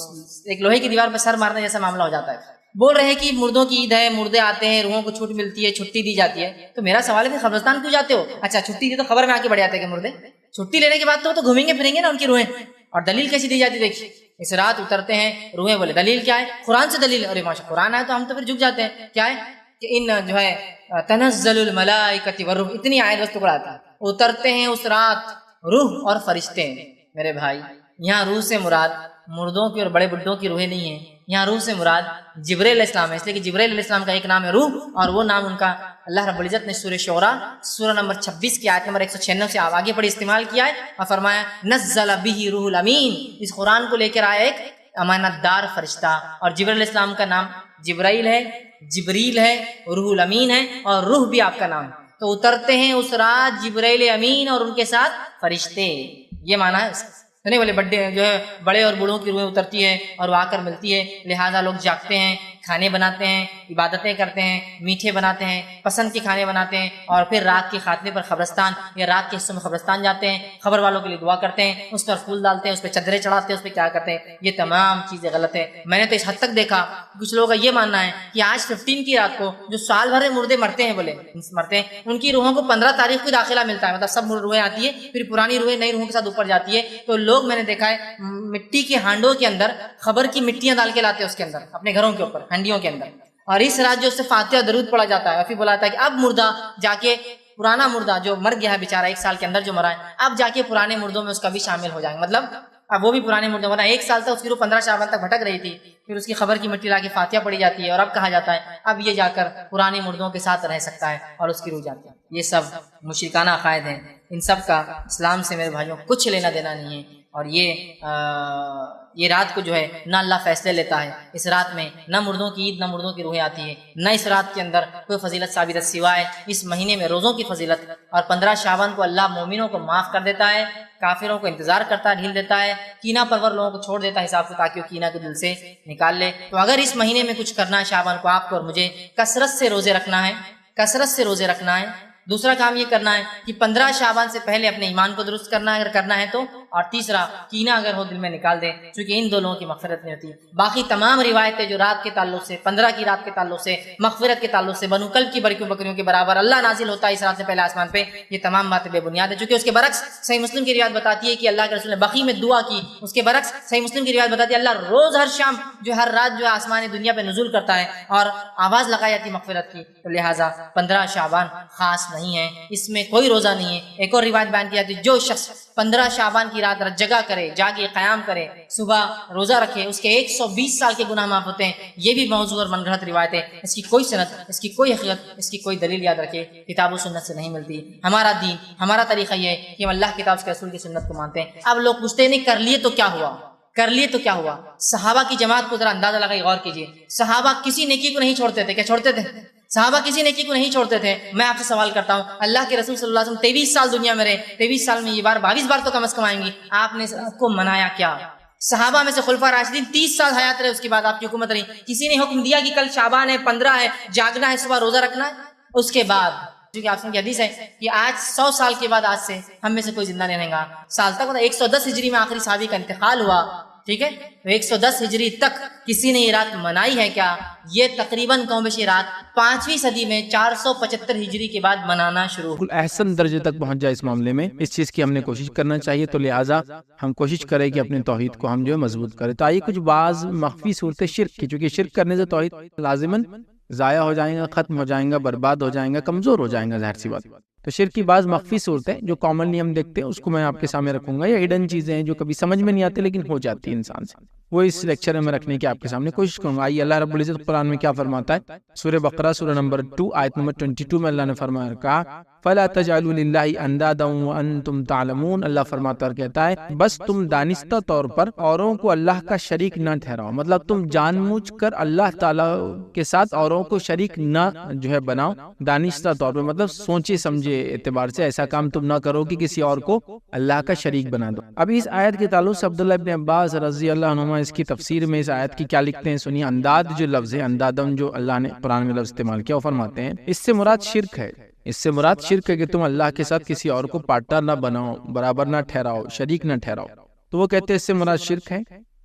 ایک لوہے کی دیوار پہ سر مارنے جیسا معاملہ ہو جاتا ہے۔ بول رہے ہیں کہ مردوں کی عید ہے، مردے آتے ہیں، روحوں کو چھوٹ ملتی ہے، چھٹی دی جاتی ہے، تو میرا سوال ہے کہ قبرستان کیوں جاتے ہو؟ اچھا چھٹی دی تو خبر میں آ کے بڑھ جاتے ہیں کہ مردے، چھٹی لینے کے بعد تو گھومیں گے پھریں گے نا ان کی روحیں، اور دلیل کیسی دی جاتی؟ دیکھیے اس رات اترتے ہیں روحیں، بولے دلیل کیا ہے؟ قرآن سے دلیل، ارے ماشاء قرآن ہے تو ہم تو پھر جھک جاتے ہیں، کیا ہے کہ ان جو ہے تنزل الملائکۃ والروح، اتنی آیت بس ٹکڑا آتا ہے، اترتے ہیں اس رات روح اور فرشتے۔ میرے بھائی یہاں روح سے مراد مردوں کی اور بڑے بڈھوں کی روحیں نہیں ہیں، یہاں روح سے مراد جبریل علیہ السلام ہے، اس لیے کہ جبریل علیہ السلام کا ایک نام ہے روح، اور وہ نام ان کا اللہ رب العزت نے سورہ شعراء سورہ نمبر 26 کی آیت نمبر 196 سے آگے پڑھی استعمال کیا ہے، اور فرمایا نزل بہ روح الامین، اس قرآن کو لے کر آیا ایک امانت دار فرشتہ، اور جبریل علیہ السلام کا نام جبرائیل ہے، جبریل ہے، روح الامین ہے، اور روح بھی آپ کا نام ہے۔ تو اترتے ہیں اس رات جبرائیل امین اور ان کے ساتھ فرشتے، یہ معنی ہے اس کا۔ نہیں بولے بڑے جو ہے بڑے اور بوڑھوں کی روحیں اترتی ہے اور وہ آ کر ملتی ہے، لہٰذا لوگ جاگتے ہیں، کھانے بناتے ہیں، عبادتیں کرتے ہیں، میٹھے بناتے ہیں، پسند کے کھانے بناتے ہیں، اور پھر رات کے خاتمے پر قبرستان یا رات کے حصوں میں قبرستان جاتے ہیں، خبر والوں کے لیے دعا کرتے ہیں، اس پر پھول ڈالتے ہیں، اس پہ چادریں چڑھاتے ہیں، اس پہ کیا کرتے ہیں، یہ تمام چیزیں غلط ہیں۔ میں نے تو اس حد تک دیکھا کچھ لوگوں کا یہ ماننا ہے کہ آج 15 کی رات کو جو سال بھر مردے مرتے ہیں، بولے مرتے ہیں، ان کی روحوں کو 15 تاریخ کو داخلہ ملتا ہے، مطلب سب روحیں آتی ہے، پھر پرانی روحیں نئی روحوں کے ساتھ اوپر جاتی ہے۔ تو لوگ میں نے دیکھا ہے مٹی کے ہانڈوں کے اندر خبر کی مٹیاں ڈال کے لاتے ہیں اس کے اندر اپنے گھروں کے اوپر ہنڈیوں کے اندر، اور اس رات جو اس سے فاتحہ درود پڑا جاتا ہے، اور پھر بولا جاتا ہے کہ اب مردہ جا کے پرانا مردہ جو مر گیا ہے بیچارہ 1 سال کے اندر جو مرا ہے، اب جا کے پرانے مردوں میں اس کا بھی شامل ہو جائیں گے، مطلب اب وہ بھی پرانے مردوں میں 1 سال تک اس کی روح 15 شعبان تک بھٹک رہی تھی، پھر اس کی خبر کی مٹی لا کے فاتحہ پڑھی جاتی ہے، اور اب کہا جاتا ہے اب یہ جا کر پرانے مردوں کے ساتھ رہ سکتا ہے اور اس کی روح جاتی ہے۔ یہ سب مشرکانہ عقائد ہیں، ان سب کا اسلام سے میرے بھائیوں کچھ لینا دینا نہیں ہے، اور یہ رات کو جو ہے نہ اللہ فیصلے لیتا ہے، اس رات میں نہ مردوں کی عید نہ مردوں کی روحیں آتی ہے، نہ اس رات کے اندر کوئی فضیلت ثابت ہے سوائے اس مہینے میں روزوں کی فضیلت۔ اور 15 شعبان کو اللہ مومنوں کو معاف کر دیتا ہے، کافروں کو انتظار کرتا ہے، ڈھیل دیتا ہے، کینہ پرور لوگوں کو چھوڑ دیتا ہے حساب سے، تاکہ وہ کینہ کو دل سے نکال لے۔ تو اگر اس مہینے میں کچھ کرنا ہے شعبان کو آپ کو اور مجھے، کثرت سے روزے رکھنا ہے، کثرت سے روزے رکھنا ہے۔ دوسرا کام یہ کرنا ہے کہ 15 شعبان سے پہلے اپنے ایمان کو درست کرنا ہے اگر کرنا ہے تو، اور تیسرا کینہ اگر ہو دل میں نکال دیں، چونکہ ان دو لوگوں کی مغفرت نہیں ہوتی۔ باقی تمام روایتیں جو رات کے تعلق سے، 15 کی رات کے تعلق سے، مغفرت کے تعلق سے، بنو کلب کی بکریوں کے برابر اللہ نازل ہوتا ہے اس رات سے پہلے آسمان پہ، یہ تمام باتیں بے بنیاد ہے۔ چونکہ اس کے برعکس صحیح مسلم کی روایت بتاتی ہے کہ اللہ کے رسول نے بقی میں دعا کی، اس کے برعکس صحیح مسلم کی روایت بتاتی ہے اللہ روز ہر شام جو ہر رات جو ہے آسمان دنیا پہ نزول کرتا ہے اور آواز لگائی جاتی مغفرت کی۔ تو لہٰذا 15 شعبان خاص نہیں ہے، اس میں کوئی روزہ نہیں ہے۔ ایک اور روایت بیان کی جاتی ہے جو شخص 15 شعبان کی رات جگہ کرے، جاگے، قیام کرے، صبح روزہ رکھے، اس کے 120 سال کے گناہ معاف ہوتے ہیں۔ یہ بھی موضوع اور من گھڑت روایت ہے، اس کی کوئی سند، اس کی کوئی حقیقت، اس کی کوئی دلیل یاد رکھے کتاب و سنت سے نہیں ملتی۔ ہمارا دین، ہمارا طریقہ یہ ہے کہ ہم اللہ کی کتاب کے رسول کی سنت کو مانتے ہیں۔ اب لوگ پوچھتے نہیں کر لیے تو کیا ہوا، کر لیے تو کیا ہوا؟ صحابہ کی جماعت کو ذرا اندازہ لگائی، غور کیجیے، صحابہ کسی نیکی کو نہیں چھوڑتے تھے، کیا چھوڑتے تھے؟ صحابہ کسی نیکی کو نہیں چھوڑتے تھے۔ میں آپ سے سوال کرتا ہوں، اللہ کے رسول صلی اللہ علیہ وسلم 23 سال دنیا میں رہے، 23 سال میں یہ بار 22 بار تو کم از کم آئیں گی، آپ نے اس کو منایا کیا؟ صحابہ میں سے خلفاء راشدین 30 سال حیات رہے، اس کے بعد آپ کی حکومت رہی، کسی نے حکم دیا کہ کل شعبان ہے، 15 ہے، جاگنا ہے، صبح روزہ رکھنا ہے؟ اس کے بعد کیونکہ آپ کی حدیث ہے کہ آج 100 سال کے بعد آج سے ہم میں سے کوئی زندہ نہیں رہے گا سال تک، مطلب 110 ہجری میں آخری صحابی کا انتقال ہوا، ٹھیک ہے؟ تو 110 ہجری تک کسی نے یہ رات منائی ہے کیا؟ یہ تقریباً کم بیش یہ رات 5ویں صدی میں 475 ہجری کے بعد منانا شروع بالکل احسن درجے تک پہنچ جائے اس معاملے میں، اس چیز کی ہم نے کوشش کرنا چاہیے، تو لہٰذا ہم کوشش کریں کہ اپنے توحید کو ہم جو ہے مضبوط کریں۔ تو آئیے کچھ بعض مخفی صورتیں شرک کی، چونکہ شرک کرنے سے توحید لازماً ضائع ہو جائیں گا، ختم ہو جائیں گا، برباد ہو جائیں گا، کمزور ہو جائیں گا، ظاہر سی بات۔ تو شرک کی بعض مخفی صورتیں جو کامنلی ہم دیکھتے ہیں اس کو میں آپ کے سامنے رکھوں گا، یا ہڈن چیزیں ہیں جو کبھی سمجھ میں نہیں آتی لیکن ہو جاتی ہے انسان سے، وہ اس لیکچر میں رکھنے کی آپ کے سامنے کوشش کروں گا۔ آئیے اللہ رب العزت قرآن میں کیا فرماتا ہے، سورہ بقرہ سورہ نمبر 2 آیت نمبر 22 میں اللہ نے فرمایا کہا فَلَا تَجْعَلُوا لِلَّهِ أَنْدَادًا وَأَنْتُمْ تَعْلَمُونَ، اللہ فرماتا اور کہتا ہے بس تم دانستہ طور پر اوروں کو اللہ کا شریک نہ ٹھہراؤ، مطلب تم جان بوجھ کر اللہ تعالیٰ کے ساتھ اوروں کو شریک نہ جو ہے بناؤ، دانستہ طور پر مطلب سوچے سمجھے اعتبار سے ایسا کام تم نہ کرو کہ کسی اور کو اللہ کا شریک بنا دو۔ اب اس آیت کے تعلق سے عبداللہ ابن عباس رضی اللہ عنہما اس کی تفسیر میں اس آیت کی کیا لکھتے ہیں سنیے۔ انداد جو لفظ ہے، اندادم جو اللہ نے قرآن میں لفظ استعمال کیا، وہ فرماتے ہیں اس سے مراد شرک ہے، اس سے مراد شرک ہے کہ تم اللہ کے ساتھ کسی اور کو پارٹنر نہ بناؤ، برابر نہ ٹھہراؤ، شریک نہ ٹھہراؤ۔ تو وہ کہتے ہیں اس سے مراد شرک ہے،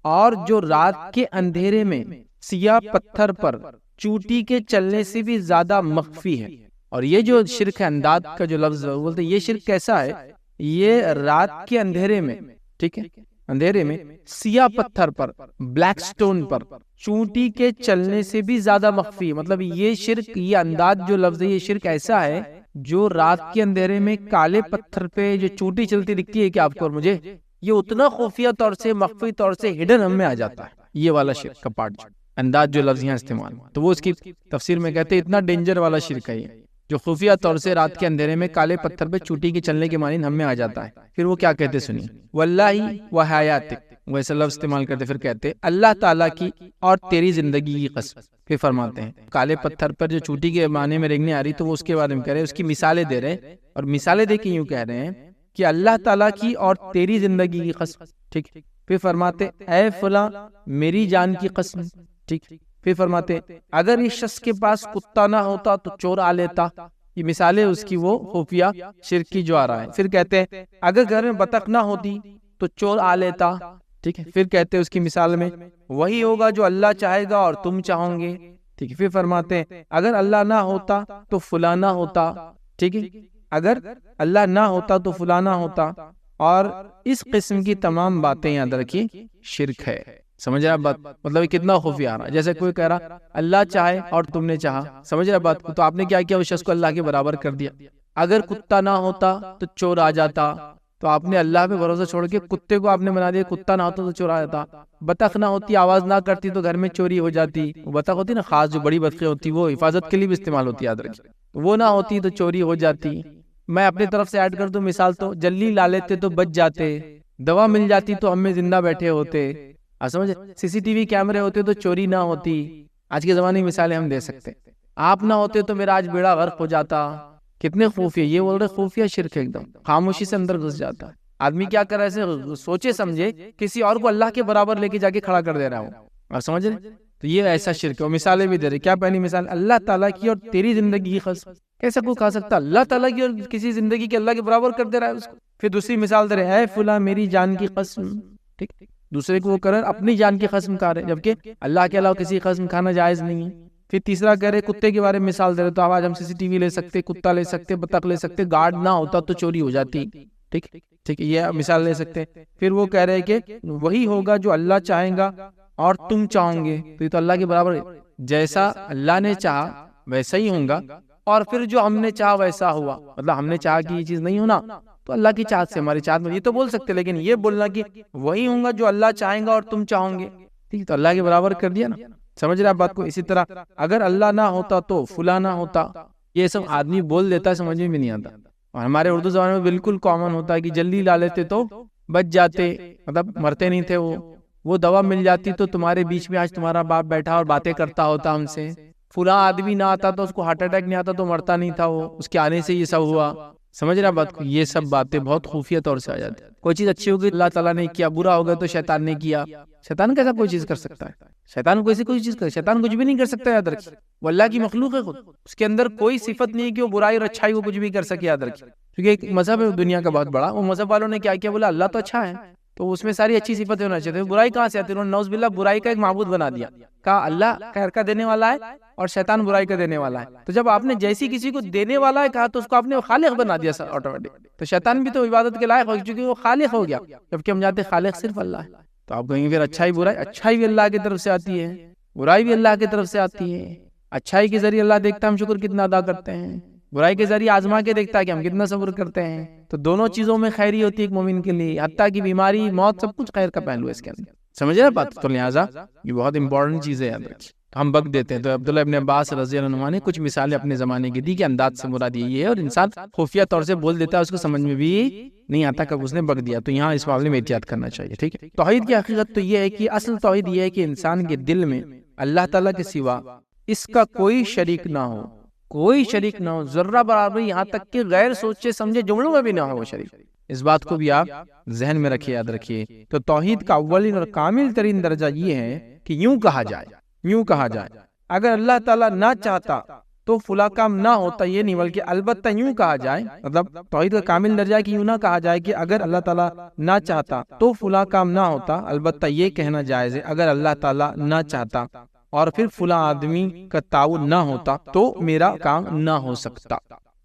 اور جو رات کے اندھیرے میں سیاہ پتھر پر چوٹی کے چلنے سے بھی زیادہ مخفی ہے۔ اور یہ جو شرک ہے انداد کا جو لفظ بولتے ہیں، یہ شرک کیسا ہے؟ یہ رات کے اندھیرے میں، ٹھیک ہے، اندھیرے میں سیاہ پتھر پر، بلیک سٹون پر چونٹی کے چلنے سے بھی زیادہ مخفی، مطلب یہ شرک، یہ انداز جو لفظ ہے، یہ شرک ایسا ہے جو رات کے اندھیرے میں کالے پتھر پہ جو چونٹی چلتی دکھتی ہے کہ آپ کو اور مجھے، یہ اتنا خفیہ طور سے، مخفی طور سے ہڈن ہم میں آ جاتا ہے، یہ والا شرک کا پارٹ انداز جو لفظ یہاں استعمال، تو وہ اس کی تفسیر میں کہتے ہیں اتنا ڈینجر والا شرک ہے یہ، جو خفیہ طور سے رات کے اندھیرے میں کالے پتھر پہ چوٹی کے چلنے کے مانند ہم میں آ جاتا ہے۔ پھر وہ کیا کہتے سنیے، واللہ وحیاتک، ویسے لفظ استعمال کرتے پھر کہتے اللہ تعالیٰ کی اور تیری زندگی کی قسم۔ پھر فرماتے ہیں کالے پتھر پر جو چوٹی کے معنی میں رنگنے آ رہی، تو وہ اس کے بارے میں کہہ رہے ہیں، اس کی مثالیں دے رہے ہیں، اور مثالیں دے کے یوں کہہ رہے ہیں کہ اللہ تعالیٰ کی اور تیری زندگی کی قسم، ٹھیک۔ پھر فرماتے اے فلاں میری جان کی قسم، ٹھیک۔ پھر فرماتے اگر اس شخص کے پاس کتا نہ ہوتا تو چور آ لیتا، یہ مثالیں اس کی وہ خفیہ شرک کی جو آ رہا ہے۔ پھر کہتے ہیں اگر گھر میں بطخ نہ ہوتی تو چور آ لیتا، ٹھیک ہے۔ پھر کہتے ہیں اس کی مثال میں وہی ہوگا جو اللہ چاہے گا اور تم چاہو گے، ٹھیک ہے۔ پھر فرماتے ہیں اگر اللہ نہ ہوتا تو فلاں نہ ہوتا، ٹھیک ہے، اگر اللہ نہ ہوتا تو فلاں نہ ہوتا، اور اس قسم کی تمام باتیں یاد رکھیے شرک ہے۔ سمجھ رہا بات، مطلب کتنا خفیہ آ رہا ہے، جیسے کوئی کہہ رہا اللہ چاہے اور تم نے چاہا، سمجھ رہا بات کو، تو آپ نے کیا کیا، اس شخص کو اللہ کے برابر کر دیا۔ اگر کتا نہ ہوتا تو چور آ جاتا، تو آپ نے اللہ پہ بھروسہ چھوڑ کے کتے کو آپ نے بنا دیا، کتا نہ ہوتا تو چور آ جاتا۔ بطخ نہ ہوتی، آواز نہ کرتی تو گھر میں چوری ہو جاتی، وہ بطخ ہوتی نا خاص، جو بڑی بطخیں ہوتی وہ حفاظت کے لیے بھی استعمال ہوتی، یاد رکھیے، وہ نہ ہوتی تو چوری ہو جاتی۔ میں اپنی طرف سے ایڈ کر دوں مثال، تو جلی لا لیتے تو بچ جاتے، دوا مل جاتی تو ہم میں زندہ بیٹھے ہوتے، آپ سمجھے، CCTV کیمرے ہوتے تو چوری نہ ہوتی، آج کے زمانے کی مثالیں ہم دے سکتے، آپ نہ ہوتے تو میرا آج بیڑا غرق ہو جاتا۔ کتنے خفیہ، یہ بول رہے خفیہ شرک ایک دم خاموشی سے اندر گھس جاتا ہے۔ آدمی کیا کر رہا ہے، سوچے سمجھے کسی اور کو اللہ کے برابر لے کے جا کے کھڑا کر دے رہا ہوں، آپ سمجھ رہے، تو یہ ایسا شرک ہے۔ مثالیں بھی دے رہے، کیا پہلی مثال، اللہ تعالیٰ کی اور تیری زندگی کی قسم، کیسا کوئی کھا سکتا اللہ تعالیٰ کی اور کسی زندگی کے اللہ کے برابر کر دے رہا ہے اس کو۔ پھر دوسری مثال دے رہے، اے فلاں میری جان کی قسم، ٹھیک، دوسرے کو وہ کرے اپنی جان کی قسم کھا رہے، جبکہ اللہ کے علاوہ کسی قسم کھانا جائز نہیں ہے۔ پھر تیسرا کہہ رہے کتے کے بارے میں مثال دے رہے، تو آج ہم CCTV لے سکتے، کتا لے سکتے، بطخ لے سکتے، گارڈ نہ ہوتا تو چوری ہو جاتی، ٹھیک ٹھیک، یہ مثال لے سکتے۔ پھر وہ کہہ رہے کہ وہی ہوگا جو اللہ چاہے گا اور تم چاہو گے، تو یہ تو اللہ کے برابر ہے، جیسا اللہ نے چاہا ویسا ہی ہوگا، اور پھر جو ہم نے چاہا ویسا ہوا، مطلب ہم نے چاہا کہ یہ چیز نہیں ہونا تو اللہ کی چاہت سے، ہماری چاہت میں، یہ تو بول سکتے، لیکن یہ بولنا کہ وہی ہوگا جو اللہ چاہے گا اور تم چاہو گے، ٹھیک، تو اللہ کے برابر کر دیا نا، سمجھ رہے آپ بات کو۔ اسی طرح اگر اللہ نہ ہوتا تو فلاں نہ ہوتا، یہ سب آدمی بول دیتا ہے، سمجھ میں بھی نہیں آتا، اور ہمارے اردو زبان میں بالکل کامن ہوتا ہے کہ جلدی لا لیتے تو بچ جاتے، مطلب مرتے نہیں تھے، وہ دوا مل جاتی تو تمہارے بیچ میں آج تمہارا باپ بیٹھا اور باتیں کرتا ہوتا ہم سے، فلاں آدمی نہ آتا تو اس کو ہارٹ اٹیک نہیں آتا تو مرتا نہیں تھا، وہ اس کے آنے سے یہ سب ہوا، سمجھ رہا بات کو۔ یہ سب باتیں بہت خفیہ طور سے آ جاتی ہیں۔ کوئی چیز اچھی ہوگی اللہ تعالیٰ نے کیا، برا ہوگا تو شیطان نے کیا، شیطان کیسا کوئی چیز کر سکتا ہے، شیطان کوئی چیز کر، شیطان کچھ بھی نہیں کر سکتا، یاد رکھیے، وہ اللہ کی مخلوق ہے خود، اس کے اندر کوئی صفت نہیں ہے کہ وہ برائی اور اچھائی کو کچھ بھی کر سکے، یاد رکھیے، کیونکہ ایک مذہب ہے دنیا کا بہت بڑا، وہ مذہب والوں نے کیا کیا، بولا اللہ تو اچھا ہے تو اس میں ساری اچھی صفتیں ہونا چاہیے، برائی کہاں سے آتی ہے، انہوں نے نعوذ باللہ برائی کا ایک معبود بنا دیا، کہا اللہ خیر کا دینے والا ہے اور شیطان برائی کا دینے والا ہے، تو جب آپ نے جیسی کسی کو دینے والا ہے کہا تو اس کو آپ نے خالق بنا دیا آٹومیٹک، تو شیطان بھی تو عبادت کے لائق ہو گیا کیونکہ وہ خالق ہو گیا، جبکہ ہم جاتے خالق صرف اللہ ہے۔ تو آپ کہیں گے پھر اچھائی برائی، اچھائی بھی اللہ کی طرف سے آتی ہے، برائی بھی اللہ کی طرف سے آتی ہے، اچھائی کے ذریعے اللہ دیکھتا ہے ہم شکر کتنا ادا کرتے ہیں، برائی کے ذریعے آزما کے دیکھتا ہے کہ ہم کتنا صبر کرتے ہیں، تو دونوں چیزوں میں خیری ہوتی ہے ایک مومن کے لیے، حتیٰ کی بیماری موت سب کچھ خیر کا پہلو ہے اس کے اندر، سمجھ رہے بات، تو لہٰذا یہ بہت امپورٹنٹ چیز ہے، یاد رکھیے۔ تو ہم بک دیتے ہیں، تو عبداللہ ابن عباس رضی اللہ عنہ نے کچھ مثالیں اپنے زمانے کی دی کہ انداز سے مراد یہ ہے، اور انسان خفیہ طور سے بول دیتا ہے، اس کو سمجھ میں بھی نہیں آتا کب اس نے بک دیا، تو یہاں اس معاملے میں احتیاط کرنا چاہیے، ٹھیک ہے۔ توحید کی حقیقت تو یہ ہے کہ اصل توحید یہ ہے کہ انسان کے دل میں اللہ تعالیٰ کے سوا اس کا کوئی شریک نہ ہو، کوئی شریک نہ ہو، ذرہ برابر، یہاں تک کہ غیر سوچے سمجھے جملوں میں بھی نہ ہو وہ شریک، اس بات کو بھی آپ ذہن میں رکھیے، یاد رکھیے۔ تو توحید کا اولین اور کامل ترین درجہ یہ ہے کہ یوں کہا جائے اگر اللہ تعالیٰ نہ چاہتا تو فلاں کام نہ ہوتا، یہ نہیں بلکہ البتہ یوں کہا جائے، مطلب توحید کا کامل درجہ ہے کہ یوں نہ کہا جائے کہ اگر اللہ تعالیٰ نہ چاہتا تو فلاں کام نہ ہوتا، البتہ یہ کہنا جائز ہے اگر اللہ تعالیٰ نہ چاہتا اور پھر فلاں آدمی کا تعاون نہ ہوتا تو میرا کام نہ ہو سکتا،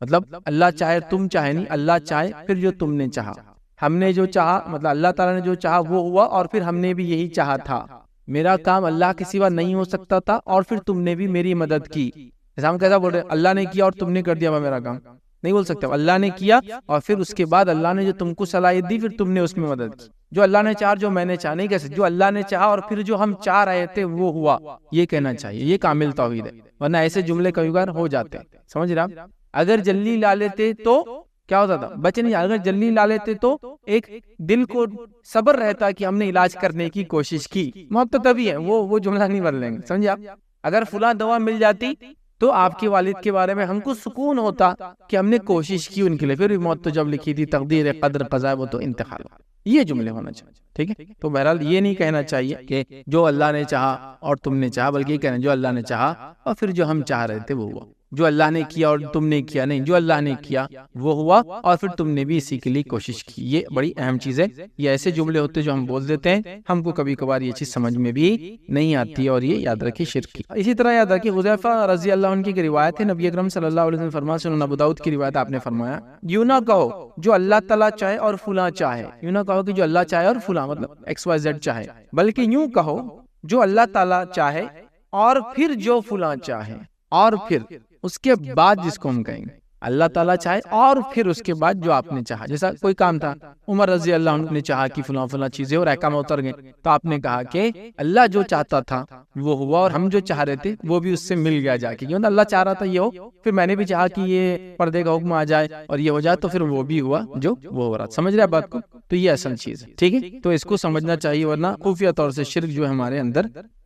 مطلب اللہ چاہے تم چاہے نہیں، اللہ چاہے پھر جو تم نے چاہا، ہم نے جو چاہا، مطلب اللہ تعالیٰ نے جو چاہا وہ ہوا، اور پھر ہم نے بھی یہی چاہا تھا، میرا کام اللہ کے سوا نہیں ہو سکتا تھا اور پھر تم نے بھی میری مدد کی، جیسا ہم کیسا بول رہے ہیں، اللہ نے کیا اور تم نے کر دیا میرا کام، نہیں بول سکتے، اللہ نے کیا اور پھر اس کے بعد اللہ نے جو تم کو صلاحیت دی پھر تم نے اس میں مدد کی، جو اللہ نے چاہا جو میں نے چاہا نہیں کہہ سکتے، جو اللہ نے چاہا اور پھر جو ہم چاہ رہے تھے وہ ہوا، یہ کہنا چاہیے، یہ کامل توحید ہے، ورنہ ایسے جملے کئی بار ہو جاتے ہیں، سمجھ رہے آپ، اگر جلدی لا لیتے تو کیا ہوتا تھا، بچے نہیں، اگر جلدی لا لیتے تو ایک دل کو صبر رہتا کہ ہم نے علاج کرنے کی کوشش کی، موت تو تبھی ہے، وہ جملہ نہیں بن لیں گے، سمجھے آپ، اگر فلاں دوا مل جاتی تو آپ کے والد کے بارے میں ہم کو سکون ہوتا کہ ہم نے کوشش کی ان کے لیے، پھر بھی موت تو جب لکھی تھی، تقدیر قدر قضا وہ تو انتقال، یہ جملے ہونا چاہیے، ٹھیک ہے۔ تو بہرحال یہ نہیں کہنا چاہیے کہ جو اللہ نے چاہا اور تم نے چاہا، بلکہ یہ کہنا جو اللہ نے چاہا اور پھر جو ہم چاہ رہے تھے وہ ہوا، جو اللہ نے کیا اور تم نے کیا نہیں، جو اللہ نے کیا وہ ہوا اور پھر تم نے بھی اسی کے لیے کوشش کی، یہ بڑی اہم چیز ہے۔ یہ ایسے جملے ہوتے جو ہم بول دیتے ہیں، ہم کو کبھی کبھار یہ چیز سمجھ میں بھی نہیں آتی، اور یہ یاد رکھیں شرک کی۔ اسی طرح یاد رکھیں حذیفہ رضی اللہ عنہ کی روایت ہے، نبی اکرم صلی اللہ علیہ وسلم فرمایا، سنن ابو داؤد کی روایت، آپ نے فرمایا یوں نہ کہو جو اللہ تعالیٰ چاہے اور فلاں چاہے، یوں نہ کہو کہ جو اللہ چاہے اور فلاں مطلب XYZ چاہے، بلکہ یوں کہو جو اللہ تعالیٰ چاہے اور پھر جو فلاں چاہے، اور پھر اس کے بعد جس کو ہم کہیں گے اللہ تعالیٰ چاہے اور پھر اس کے بعد جو آپ نے چاہا. جیسا کوئی کام تھا، عمر رضی اللہ عنہ نے چاہا کہ فلاں فلاں چیزیں اور احکام اتر گئے، تو آپ نے کہا کہ اللہ جو چاہتا تھا وہ ہوا، اور ہم جو چاہ رہے تھے وہ بھی اس سے مل گیا جا کے. کیونکہ اللہ چاہ رہا تھا یہ ہو، پھر میں نے بھی چاہا کہ یہ پردے کا حکم آ جائے اور یہ ہو جائے، تو پھر وہ بھی ہوا جو وہ ہو رہا. سمجھ رہے بات کو؟ تو یہ اصل چیز ہے. ٹھیک ہے، تو اس کو سمجھنا چاہیے، ورنہ خفیہ طور سے شرک جو ہمارے اندر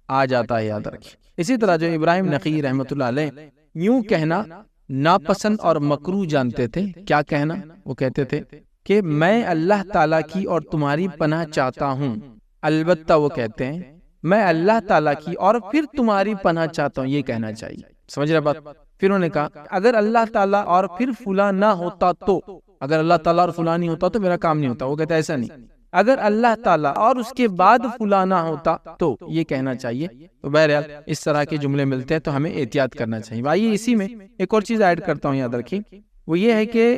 آ جاتا ہے، یاد رکھیں. اسی طرح جو ابراہیم نقی رحمۃ اللہ علیہ یوں کہنا ناپسند اور مکروہ جانتے تھے. کیا کہنا؟ وہ کہتے تھے کہ میں اللہ تعالیٰ کی اور تمہاری پناہ چاہتا ہوں. البتہ وہ کہتے ہیں میں اللہ تعالیٰ کی اور پھر تمہاری پناہ چاہتا ہوں. یہ کہنا چاہیے. سمجھ رہے بات؟ پھر انہوں نے کہا اگر اللہ تعالیٰ اور پھر فلاں نہ ہوتا تو، اگر اللہ تعالیٰ اور فلاں نہیں ہوتا تو میرا کام نہیں ہوتا. وہ کہتے ایسا نہیں، اگر اللہ تعالیٰ اور اس کے بعد فلاں نہ ہوتا تو یہ کہنا چاہیے. تو بہرحال اس طرح کے جملے ملتے ہیں تو ہمیں احتیاط کرنا چاہیے. بھائی اسی میں ایک اور چیز ایڈ کرتا ہوں، یاد رکھیں، وہ یہ ہے کہ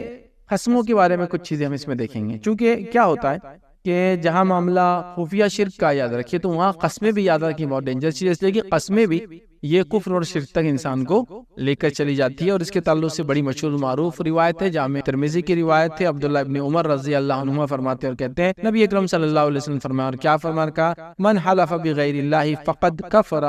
قسموں کے بارے میں کچھ چیزیں ہم اس میں دیکھیں گے. چونکہ کیا ہوتا ہے کہ جہاں معاملہ خفیہ شرک کا یاد رکھیے تو وہاں قسمیں بھی یاد رکھیں بہت ڈینجر چیز ہے، اس لیے کہ قسمیں بھی یہ کفر اور شرک تک انسان کو لے کر چلی جاتی ہے. اور اس کے تعلق سے بڑی مشہور معروف روایت ہے، جامع ترمذی کی روایت ہے. عبداللہ ابن عمر رضی اللہ عنہما فرماتے اور کہتے ہیں نبی اکرم صلی اللہ علیہ وسلم فرمایا، اور کیا فرمایا؟ کہا من حلف بغیر اللہ فقد کفر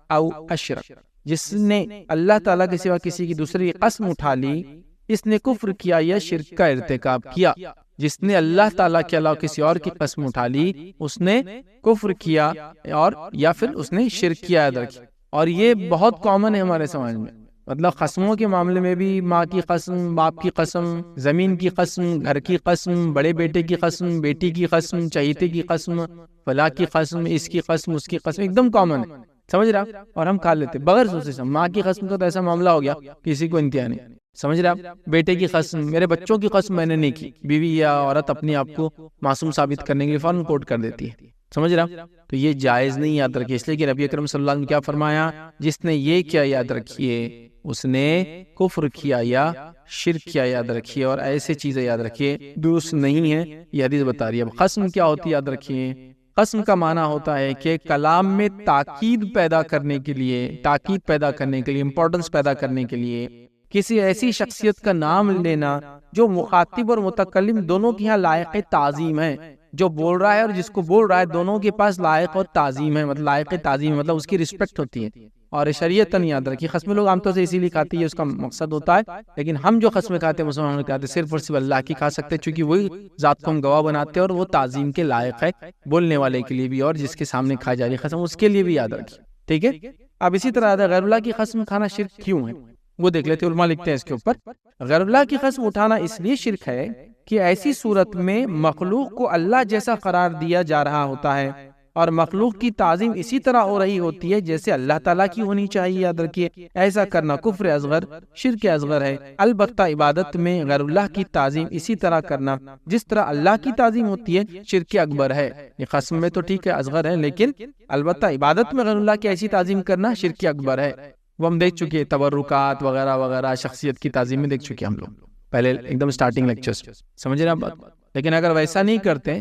او اشرک، جس نے اللہ تعالیٰ کے سوا کسی کی دوسری قسم اٹھا لی اس نے کفر کیا یا شرک کا ارتکاب کیا. جس نے اللہ تعالیٰ کے علاوہ کسی اور کی قسم اٹھا لی اس نے کفر کیا اور یا پھر اس نے شرک کیا. یاد رکھیں، اور یہ بہت کامن ہے ہمارے سماج میں. مطلب قسموں کے معاملے میں بھی ماں کی قسم، باپ کی قسم، زمین کی قسم، گھر کی قسم، بڑے بیٹے کی قسم، بیٹی کی قسم، چہیتے کی قسم، فلاں کی قسم، اس کی قسم، اس کی قسم، ایک دم کامن ہے. سمجھ رہا؟ اور ہم کھا لیتے بغیر سوچے سمجھے. ماں کی قسم کا تو ایسا معاملہ ہو گیا کسی کو انتہا نہیں. سمجھ رہے آپ؟ بیٹے کی قسم، میرے بچوں کی قسم میں نے نہیں کی. بیوی یا عورت اپنے آپ کو معصوم ثابت کرنے کے لیے فوراً کوٹ کر دیتی ہے. سمجھ رہا؟ تو یہ جائز نہیں، یاد رکھیے. اس لیے کہ نبی اکرم صلی اللہ علیہ وسلم نے کیا فرمایا؟ جس نے یہ کیا یاد رکھیے اس نے کفر کیا یا شرک کیا. یاد رکھیے، اور ایسے چیزیں یاد رکھیے درست نہیں ہے. یہ حدیث بتا رہی ہے. اب قسم کیا ہوتی ہے؟ یاد رکھیے قسم کا معنی ہوتا ہے کہ کلام میں تاکید پیدا کرنے کے لیے امپورٹنس پیدا کرنے کے لیے کسی ایسی شخصیت کا نام لینا جو مخاطب اور متکلم دونوں کے یہاں لائق تعظیم ہے. جو بول رہا ہے اور جس کو بول رہا ہے دونوں کے پاس لائق اور تعظیم ہے. مطلب لائق تعظیم مطلب اس کی رسپیکٹ ہوتی ہے. اور شریعتاً یاد رکھیے قسمیں لوگ عام طور سے اسی لیے کھاتے ہیں، اس کا مقصد ہوتا ہے. لیکن ہم جو قسمیں کھاتے ہیں مسلمانوں کھاتے ہیں صرف اور صرف اللہ کی کھا سکتے ہیں، چونکہ وہی ذات کو ہم گواہ بناتے ہیں اور وہ تعظیم کے لائق ہے بولنے والے کے لیے بھی اور جس کے سامنے کھائی جا رہی قسم اس کے لیے بھی. یاد رکھیے. ٹھیک ہے. اب اسی طرح غیر اللہ کی قسم کھانا شرک کیوں ہے وہ دیکھ لیتے. علماء لکھتے ہیں اس کے اوپر غیر اللہ کی قسم اٹھانا اس لیے شرک ہے کہ ایسی صورت میں مخلوق کو اللہ جیسا قرار دیا جا رہا ہوتا ہے اور مخلوق کی تعظیم اسی طرح ہو رہی ہوتی ہے جیسے اللہ تعالیٰ کی ہونی چاہیے. یاد رکھیے ایسا کرنا کفر اصغر، شرک اصغر ہے. البتہ عبادت میں غیر اللہ کی تعظیم اسی طرح کرنا جس طرح اللہ کی تعظیم ہوتی ہے شرک اکبر ہے. یہ قسم میں تو ٹھیک ہے اصغر ہے، لیکن البتہ عبادت میں غیر اللہ کی ایسی تعظیم کرنا شرک اکبر ہے. وہ ہم دیکھ چکے تبرکات وغیرہ وغیرہ شخصیت کی تعظیم میں دیکھ چکے ہم لوگ پہلے ایک دم سٹارٹنگ لیکچرز. سمجھ رہے ہیں بات؟ لیکن اگر ویسا نہیں کرتے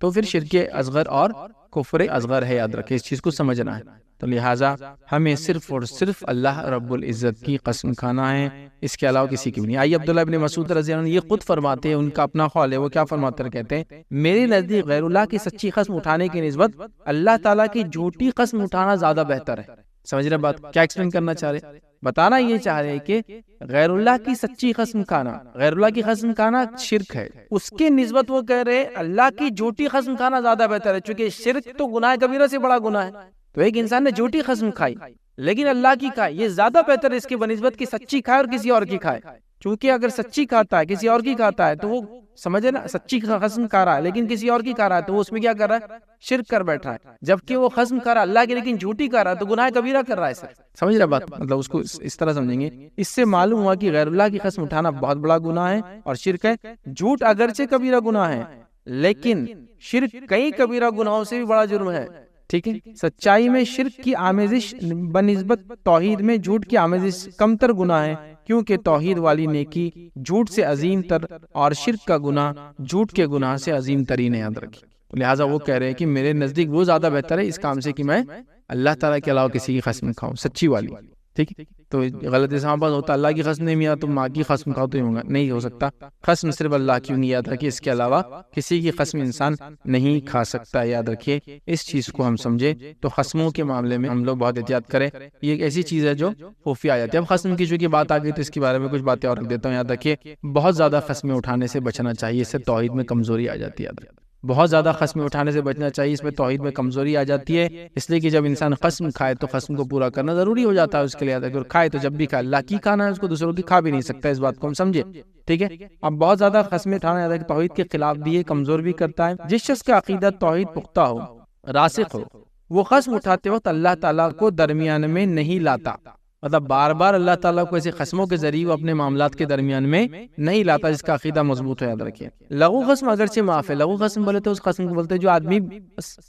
تو پھر شرک اصغر اور کفر اصغر ہے. یاد رکھیں اس چیز کو سمجھنا ہے. تو لہٰذا ہمیں صرف اور صرف اللہ رب العزت کی قسم کھانا ہے، اس کے علاوہ کسی کی بھی نہیں. آئیے عبداللہ ابن مسعود رضی اللہ عنہ یہ خود فرماتے ہیں، ان کا اپنا قول ہے. وہ کیا فرماتے ہیں؟ کہتے ہیں میرے نزدیک غیر اللہ کی سچی قسم اٹھانے کی نسبت اللہ تعالیٰ کی جھوٹی قسم اٹھانا زیادہ بہتر ہے. سمجھ رہے بات؟ کیا ایکسپلین کرنا چاہ رہے؟ بتانا یہ چاہ رہے کہ غیر اللہ کی سچی قسم کھانا، غیر اللہ کی قسم کھانا شرک ہے، اس کے نسبت وہ کہہ رہے اللہ کی جھوٹی قسم کھانا زیادہ بہتر ہے، چونکہ شرک تو گناہ کبیرہ سے بڑا گناہ ہے. تو ایک انسان نے جھوٹی قسم کھائی لیکن اللہ کی کھائی، یہ زیادہ بہتر ہے اس کے بنسبت کی سچی کھائے اور کسی اور کی کھائے. چونکہ اگر سچی کھاتا ہے کسی اور کی کھاتا ہے تو وہ سمجھے نا سچی قسم کھا رہا ہے لیکن کسی اور کی کھا رہا ہے تو وہ اس میں کیا کر رہا ہے؟ شرک کر بیٹھ رہا ہے. جبکہ وہ قسم کھا رہا ہے اللہ کی لیکن جھوٹی کھا رہا ہے تو گناہ کبیرہ کر رہا ہے. سر سمجھ رہے بات؟ مطلب اس کو اس طرح سمجھیں گے. اس سے معلوم ہوا کہ غیر اللہ کی قسم اٹھانا بہت بڑا گناہ ہے اور شرک ہے. جھوٹ اگرچہ کبیرہ گناہ ہے لیکن شرک کئی کبیرہ گناہوں سے بھی بڑا جرم ہے. ٹھیک ہے. سچائی میں شرک کی آمیزش بنسبت توحید میں جھوٹ کی آمیزش کم تر گناہ ہے، کیونکہ توحید والی نیکی جھوٹ سے عظیم تر اور شرک کا گناہ جھوٹ کے گناہ سے عظیم ترین ہے. یاد رکھیں. لہٰذا وہ کہہ رہے ہیں کہ میرے نزدیک وہ زیادہ بہتر ہے اس کام سے کہ میں اللہ تعالیٰ کے علاوہ کسی کی قسم کھاؤں سچی والی. ٹھیک ہے، تو غلط اسلام آباد ہوتا ہے اللہ کی قسم نہیں میاں تم ماں کی قسم کھاؤ تو نہیں ہو سکتا، قسم صرف اللہ کی ہوگی، یاد رکھیے، اس کے علاوہ کسی کی قسم انسان نہیں کھا سکتا، یاد رکھیے اس چیز کو ہم سمجھے۔ تو قسموں کے معاملے میں ہم لوگ بہت احتیاط کریں، یہ ایک ایسی چیز ہے جو خفیہ آ جاتی ہے۔ اب قسم کی چونکہ بات آ گئی تو اس کے بارے میں کچھ باتیں اور رکھ دیتا ہوں، یاد رکھیے بہت زیادہ قسمیں اٹھانے سے بچنا چاہیے، اس سے توحید میں کمزوری آ جاتی ہے، بہت زیادہ قسمیں اٹھانے سے بچنا چاہیے، اس میں توحید میں کمزوری آ جاتی ہے، اس لیے کہ جب انسان قسم کھائے تو قسم کو پورا کرنا ضروری ہو جاتا ہے اس کے لیے، اگر کھائے تو جب بھی کھائے اللہ کی کھانا ہے، اس کو دوسروں کی کھا بھی نہیں سکتا، اس بات کو ہم سمجھے، ٹھیک ہے۔ اب بہت زیادہ قسمیں اٹھانا یاد ہے کہ توحید کے خلاف بھی ہے، کمزور بھی کرتا ہے۔ جس شخص کا عقیدہ توحید پختہ ہو، راسخ ہو، وہ قسم اٹھاتے وقت اللہ تعالیٰ کو درمیان میں نہیں لاتا، مطلب بار بار اللہ تعالیٰ کو ایسے قسموں کے ذریعے وہ اپنے معاملات کے درمیان میں نہیں لاتا، جس کا عقیدہ مضبوط ہو، یاد رکھیے۔ لغو قسم اگرچہ معاف ہے، لغو قسم بولے تو اس قسم کو بولتے ہیں جو آدمی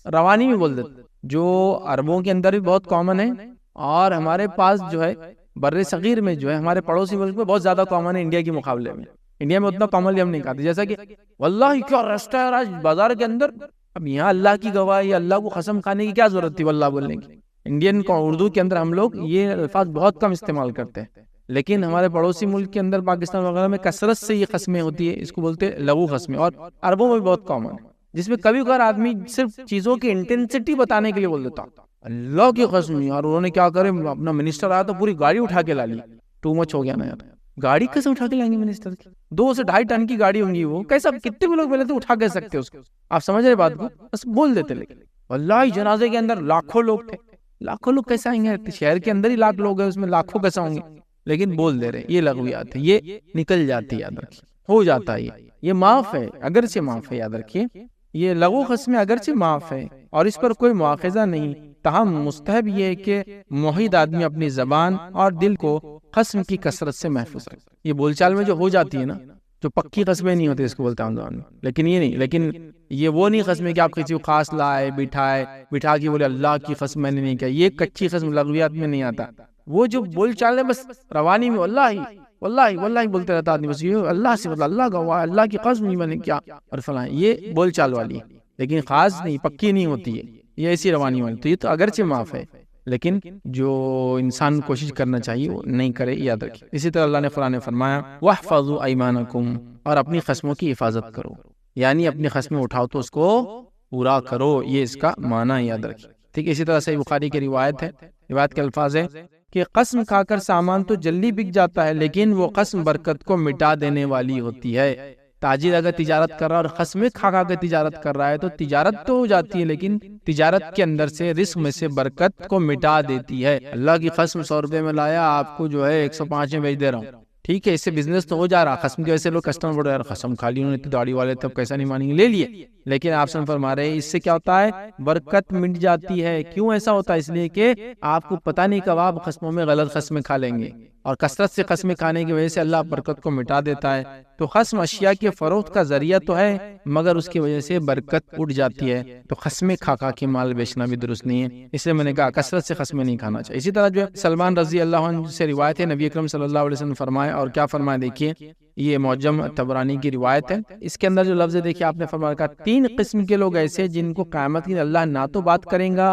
روانی میں بول دیتے، جو عربوں کے اندر بھی بہت کامن ہے، اور ہمارے پاس جو ہے بر صغیر میں جو ہے ہمارے پڑوسی ملک میں بہت زیادہ کامن ہے انڈیا کے مقابلے میں، انڈیا میں اتنا کامنلی ہم نہیں کہتے، جیسا کہ واللہ کیا رستہ ہے آج بازار کے اندر، اب یہاں اللہ کی گواہی، اللہ کو قسم کھانے کی کیا ضرورت تھی واللہ بولنے کی۔ انڈین کو اردو کے اندر ہم لوگ یہ الفاظ بہت کم استعمال کرتے ہیں، لیکن ہمارے پڑوسی ملک کے اندر پاکستان وغیرہ میں کثرت سے یہ قسمیں ہوتی ہے، اس کو بولتے ہیں لغو قسمیں، اور عربوں میں بھی بہت کامن ہے، جس میں کبھی کبھار آدمی صرف چیزوں کی انٹینسٹی بتانے کے لیے بول دیتا اللہ کی قسم، اور انہوں نے کیا کرے اپنا منسٹر آیا تو پوری گاڑی اٹھا کے لا لی، ٹو مچ ہو گیا نا یار، گاڑی کیسے اٹھا کے لائیں گے منسٹر کی؟ 2 سے 2.5 ٹن کی گاڑی ہوں گی، وہ کیسا کتنے بھی لوگ پہلے تو اٹھا کے سکتے اس کو، آپ سمجھ رہے بات کو، بس بول دیتے، لیکن واللہ جنازے کے اندر لاکھوں لوگ تھے، لاکھوں لوگ کیسے آئیں گے؟ شہر کے اندر ہی لاکھ لوگ ہیں، اس میں لاکھوں کیسے ہوں گے؟ لیکن بول دے رہے، یہ لغویات ہے، یہ نکل جاتی ہے، یاد رکھیے، ہو جاتا ہے، یہ معاف ہے، اگرچہ معاف ہے، یاد رکھیے یہ لغو قسمیں اگرچہ معاف ہے اور اس پر کوئی مواخذہ نہیں، تاہم مستحب یہ ہے کہ موحد آدمی اپنی زبان اور دل کو قسم کی کثرت سے محفوظ رکھے۔ یہ بول چال میں جو ہو جاتی ہے نا، جو پکی قسمیں نہیں ہوتی، اس کو بولتے ہیں زبان میں، لیکن یہ نہیں، لیکن یہ وہ نہیں قسمیں کہ آپ کسی کو خاص لائے بٹھا کے بولے اللہ کی قسم میں نے نہیں کہا، یہ کچی قسم لغویات میں نہیں آتا، وہ جو بول چال ہے بس روانی میں واللہ بولتے رہتا آدمی، بس یہ اللہ سے مطلب اللہ گواہ، اللہ کی قسم نہیں میں نے کیا اور فلاں، یہ بول چال والی ہے، لیکن خاص نہیں، پکی نہیں ہوتی ہے، یہ ایسی روانی والی، تو یہ تو اگرچہ معاف ہے، لیکن جو انسان کوشش کرنا چاہیے وہ نہیں کرے، یاد رکھیں۔ اسی طرح اللہ نے قرآن میں فرمایا وَاحْفَظُوا أَيْمَانَكُمْ، اور اپنی قسموں کی حفاظت کرو، یعنی اپنی قسمیں اٹھاؤ تو اس کو پورا کرو، یہ اس کا معنی یاد رکھیں، ٹھیک ہے۔ اسی طرح صحیح بخاری کی روایت ہے، روایت کے الفاظ ہے کہ قسم کھا کر سامان تو جلدی بک جاتا ہے، لیکن وہ قسم برکت کو مٹا دینے والی ہوتی ہے۔ تاجر اگر تجارت کر رہا ہے اور قسمیں کھا کے تجارت کر رہا ہے تو تجارت تو ہو جاتی ہے، لیکن تجارت کے اندر سے رزق میں سے برکت کو مٹا دیتی ہے۔ اللہ کی قسم 100 روپے میں لایا، آپ کو جو ہے 105 میں بیچ دے رہا ہوں، ٹھیک ہے، اس سے بزنس تو ہو جا رہا، قسم کی وجہ سے لوگ کسٹمر بڑھ رہے ہیں، قسم کھا لی انہوں نے، داڑھی والے تب کیسا نہیں مانیں گے، لے لیے، لیکن آپ سے فرما رہے ہیں اس سے کیا ہوتا ہے، برکت مٹ جاتی ہے۔ کیوں ایسا ہوتا ہے؟ اس لیے کہ آپ کو پتہ نہیں کب آپ قسموں میں غلط قسمیں کھا لیں گے، اور کثرت سے قسمیں کھانے کی وجہ سے اللہ برکت کو مٹا دیتا ہے۔ تو قسم اشیاء کے فروخت کا ذریعہ تو ہے، مگر اس کی وجہ سے برکت اٹھ جاتی ہے، تو قسمیں کھا کے مال بیچنا بھی درست نہیں ہے، اس لیے میں نے کہا کثرت سے قسمیں نہیں کھانا چاہیے۔ اسی طرح جو ہے سلمان رضی اللہ عنہ سے روایت ہے، نبی اکرم صلی اللہ علیہ وسلم فرمائے، اور کیا فرمائے دیکھیے، یہ معجم طبرانی کی روایت ہے، اس کے اندر جو لفظ ہے دیکھیے، آپ نے فرمایا کہا 3 قسم کے لوگ ایسے جن کو قیامت کے دن اللہ نہ تو بات کریں گا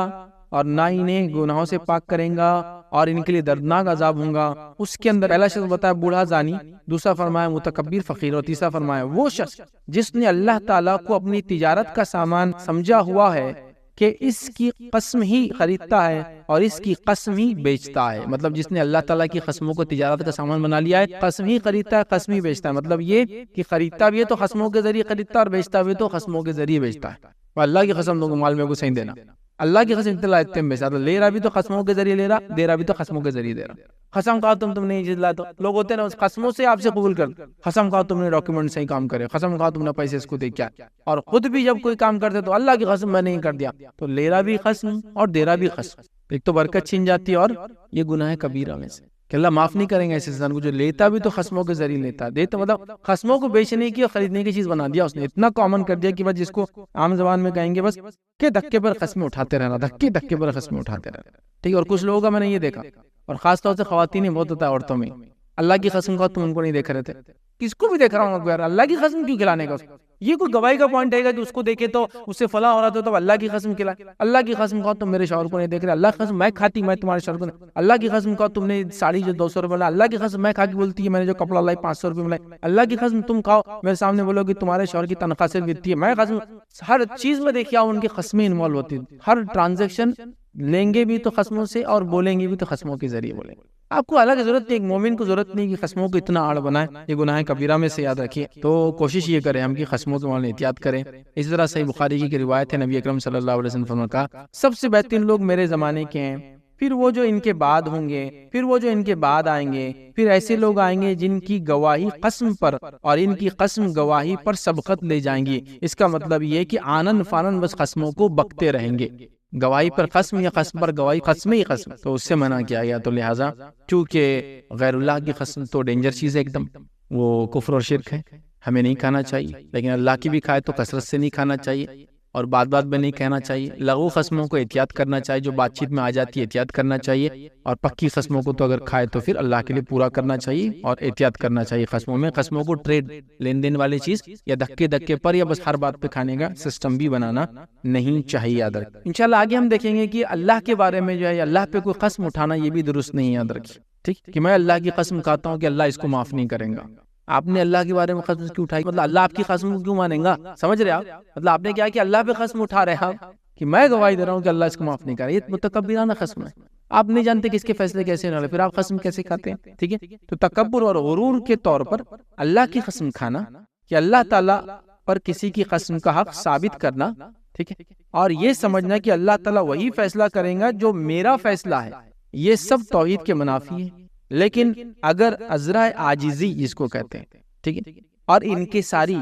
اور نہ انہیں گناہوں سے پاک کریں گا، اور ان کے لیے دردناک عذاب ہوں گا۔ اس کے اندر پہلا شخص بتایا بوڑھا زانی، دوسرا فرمایا متکبر فقیر، اور تیسرا فرمایا وہ شخص جس نے اللہ تعالیٰ کو اپنی تجارت کا سامان سمجھا ہوا ہے کہ اس کی قسم ہی خریدتا ہے اور اس کی قسم ہی بیچتا ہے، مطلب جس نے اللہ تعالیٰ کی قسموں کو تجارت کا سامان بنا لیا ہے، قسم ہی خریدتا ہے، قسم ہی بیچتا ہے، مطلب یہ کہ خریدتا بھی ہے تو قسموں کے ذریعے خریدتا ہے اور بیچتا بھی تو قسموں کے ذریعے بیچتا ہے۔ اور اللہ کی قسم لوگوں مال میں کو صحیح دینا، اللہ کی قسم اتنا بیچتا، لے رہا بھی تو قسموں کے ذریعے لے رہا، دے رہا بھی تو قسموں کے ذریعے دے رہا۔ قسم کہا تم نے یہ تو لوگ ہوتے ہیں نا، قسموں سے آپ سے قبول کر، قسم کہا تم نے ڈاکیومنٹ صحیح کام کرے، قسم کہا تم نے پیسے اس کو دے کیا، اور خود بھی جب کوئی کام کرتے تو اللہ کی قسم میں نہیں کر دیا، تو لے رہا بھی قسم اور دے رہا بھی قسم، ایک تو برکت چھین جاتی ہے، اور یہ گناہ کبیرہ میں سے کہ اللہ معاف نہیں کریں گے ایسے انسان کو جو لیتا بھی تو قسموں کے ذریعے لیتا، دیتا مطلب قسموں کو بیچنے کی اور خریدنے کی چیز بنا دیا اس نے، اتنا کامن کر دیا کہ بس جس کو عام زبان میں کہیں گے بس کہ دھکے پر قسمیں اٹھاتے رہنا، دھکے پر قسمیں اٹھاتے رہنا، ٹھیک۔ اور کچھ لوگوں کا میں نے یہ دیکھا، اور خاص طور سے خواتین میں بہت ہوتا ہے، عورتوں میں، اللہ کی قسم کا تم ان کو نہیں دیکھ رہے تھے، کس کو بھی دیکھ رہا ہوں یار، اللہ کی قسم کیوں کھلانے کا، یہ کوئی گواہی کا پوائنٹ ہے گا کہ اس کو دیکھے تو اس سے فلاں ہو رہا تو اللہ کی قسم کھلائے؟ اللہ کی قسم کہو تم میرے شوہر کو نہیں دیکھ رہے، اللہ کی قسم میں کھاتی میں تمہارے شوہر کو نہیں، اللہ کی قسم کہو تم نے ساڑی جو 200 روپے لائی، اللہ کی قسم میں کھا کے بولتی ہے میں نے جو کپڑا لائی 500 روپے میں لائی، اللہ کی قسم تم کھاؤ میرے سامنے بولو کہ تمہارے شوہر کی تنخواہ سے اتنی ہے، میں قسم ہر چیز میں دیکھیا ان کی قسمیں انوالو ہوتی ہیں، ہر ٹرانزیکشن لیں گے بھی تو قسموں سے اور بولیں گے بھی تو قسموں کے ذریعے بولیں گے۔ آپ کو اللہ کی ضرورت نہیں، ایک مومن کو ضرورت نہیں کہ قسموں کو اتنا آڑ بنائے، یہ گناہ کبیرہ میں سے یاد رکھیے۔ تو کوشش یہ کریں ہم کہ قسموں کے معاملے احتیاط کریں۔ اس طرح صحیح بخاری کی روایت ہے، نبی اکرم صلی اللہ علیہ وسلم نے کہا سب سے بہترین لوگ میرے زمانے کے ہیں، پھر وہ جو ان کے بعد ہوں گے، پھر وہ جو ان کے بعد آئیں گے، پھر ایسے لوگ آئیں گے جن کی گواہی قسم پر اور ان کی قسم گواہی پر سبقت لے جائیں گی۔ اس کا مطلب یہ کہ آنن فانن بس قسموں کو بکتے رہیں گے، گواہی پر قسم یا قسم پر گواہی، قسم ہی قسم، تو اس سے منع کیا گیا۔ تو لہٰذا چونکہ غیر اللہ کی قسم تو ڈینجر چیز ہے، ایک دم وہ کفر اور شرک ہے، ہمیں نہیں کھانا چاہیے، لیکن اللہ کی بھی کھائے تو کثرت سے نہیں کھانا چاہیے اور بات بات میں نہیں کہنا چاہیے۔ لغو قسموں کو احتیاط کرنا چاہیے، جو بات چیت میں آ جاتی ہے احتیاط کرنا چاہیے، اور پکی قسموں کو تو اگر کھائے تو پھر اللہ کے لیے پورا کرنا چاہیے اور احتیاط کرنا چاہیے قسموں میں۔ قسموں کو ٹریڈ، لین دین والی چیز یا دھکے پر یا بس ہر بات پہ کھانے کا سسٹم بھی بنانا نہیں چاہیے، یاد رکھیں۔ انشاءاللہ آگے ہم دیکھیں گے کہ اللہ کے بارے میں جو ہے اللہ پہ کوئی قسم اٹھانا یہ بھی درست نہیں، یاد رکھیے، ٹھیک، کہ میں اللہ کی قسم کھاتا ہوں کہ اللہ اس کو معاف نہیں کرے گا۔ آپ نے اللہ کے بارے میں قسم کیوں اٹھائی؟ مطلب اللہ آپ کی قسم کو کیوں مانیں گا؟ سمجھ رہے آپ؟ مطلب آپ نے کیا کہ اللہ پہ قسم اٹھا رہے ہیں کہ میں گواہی دے رہا ہوں کہ اللہ اس کو معاف نہیں کرے، یہ متکبرانہ قسم ہے۔ آپ نہیں جانتے کہ اس کے فیصلے کیسے ہونے والے، پھر آپ قسم کیسے کھاتے ہیں؟ ٹھیک ہے، تو تکبر اور غرور کے طور پر اللہ کی قسم کھانا کہ اللہ تعالیٰ پر کسی کی قسم کا حق ثابت کرنا، ٹھیک ہے، اور یہ سمجھنا کہ اللہ تعالیٰ وہی فیصلہ کرے گا جو میرا فیصلہ ہے، یہ سب توحید کے منافی ہے۔ لیکن اگر عذرا عاجزی جس کو کہتے ہیں، ٹھیک ہے، اور انکساری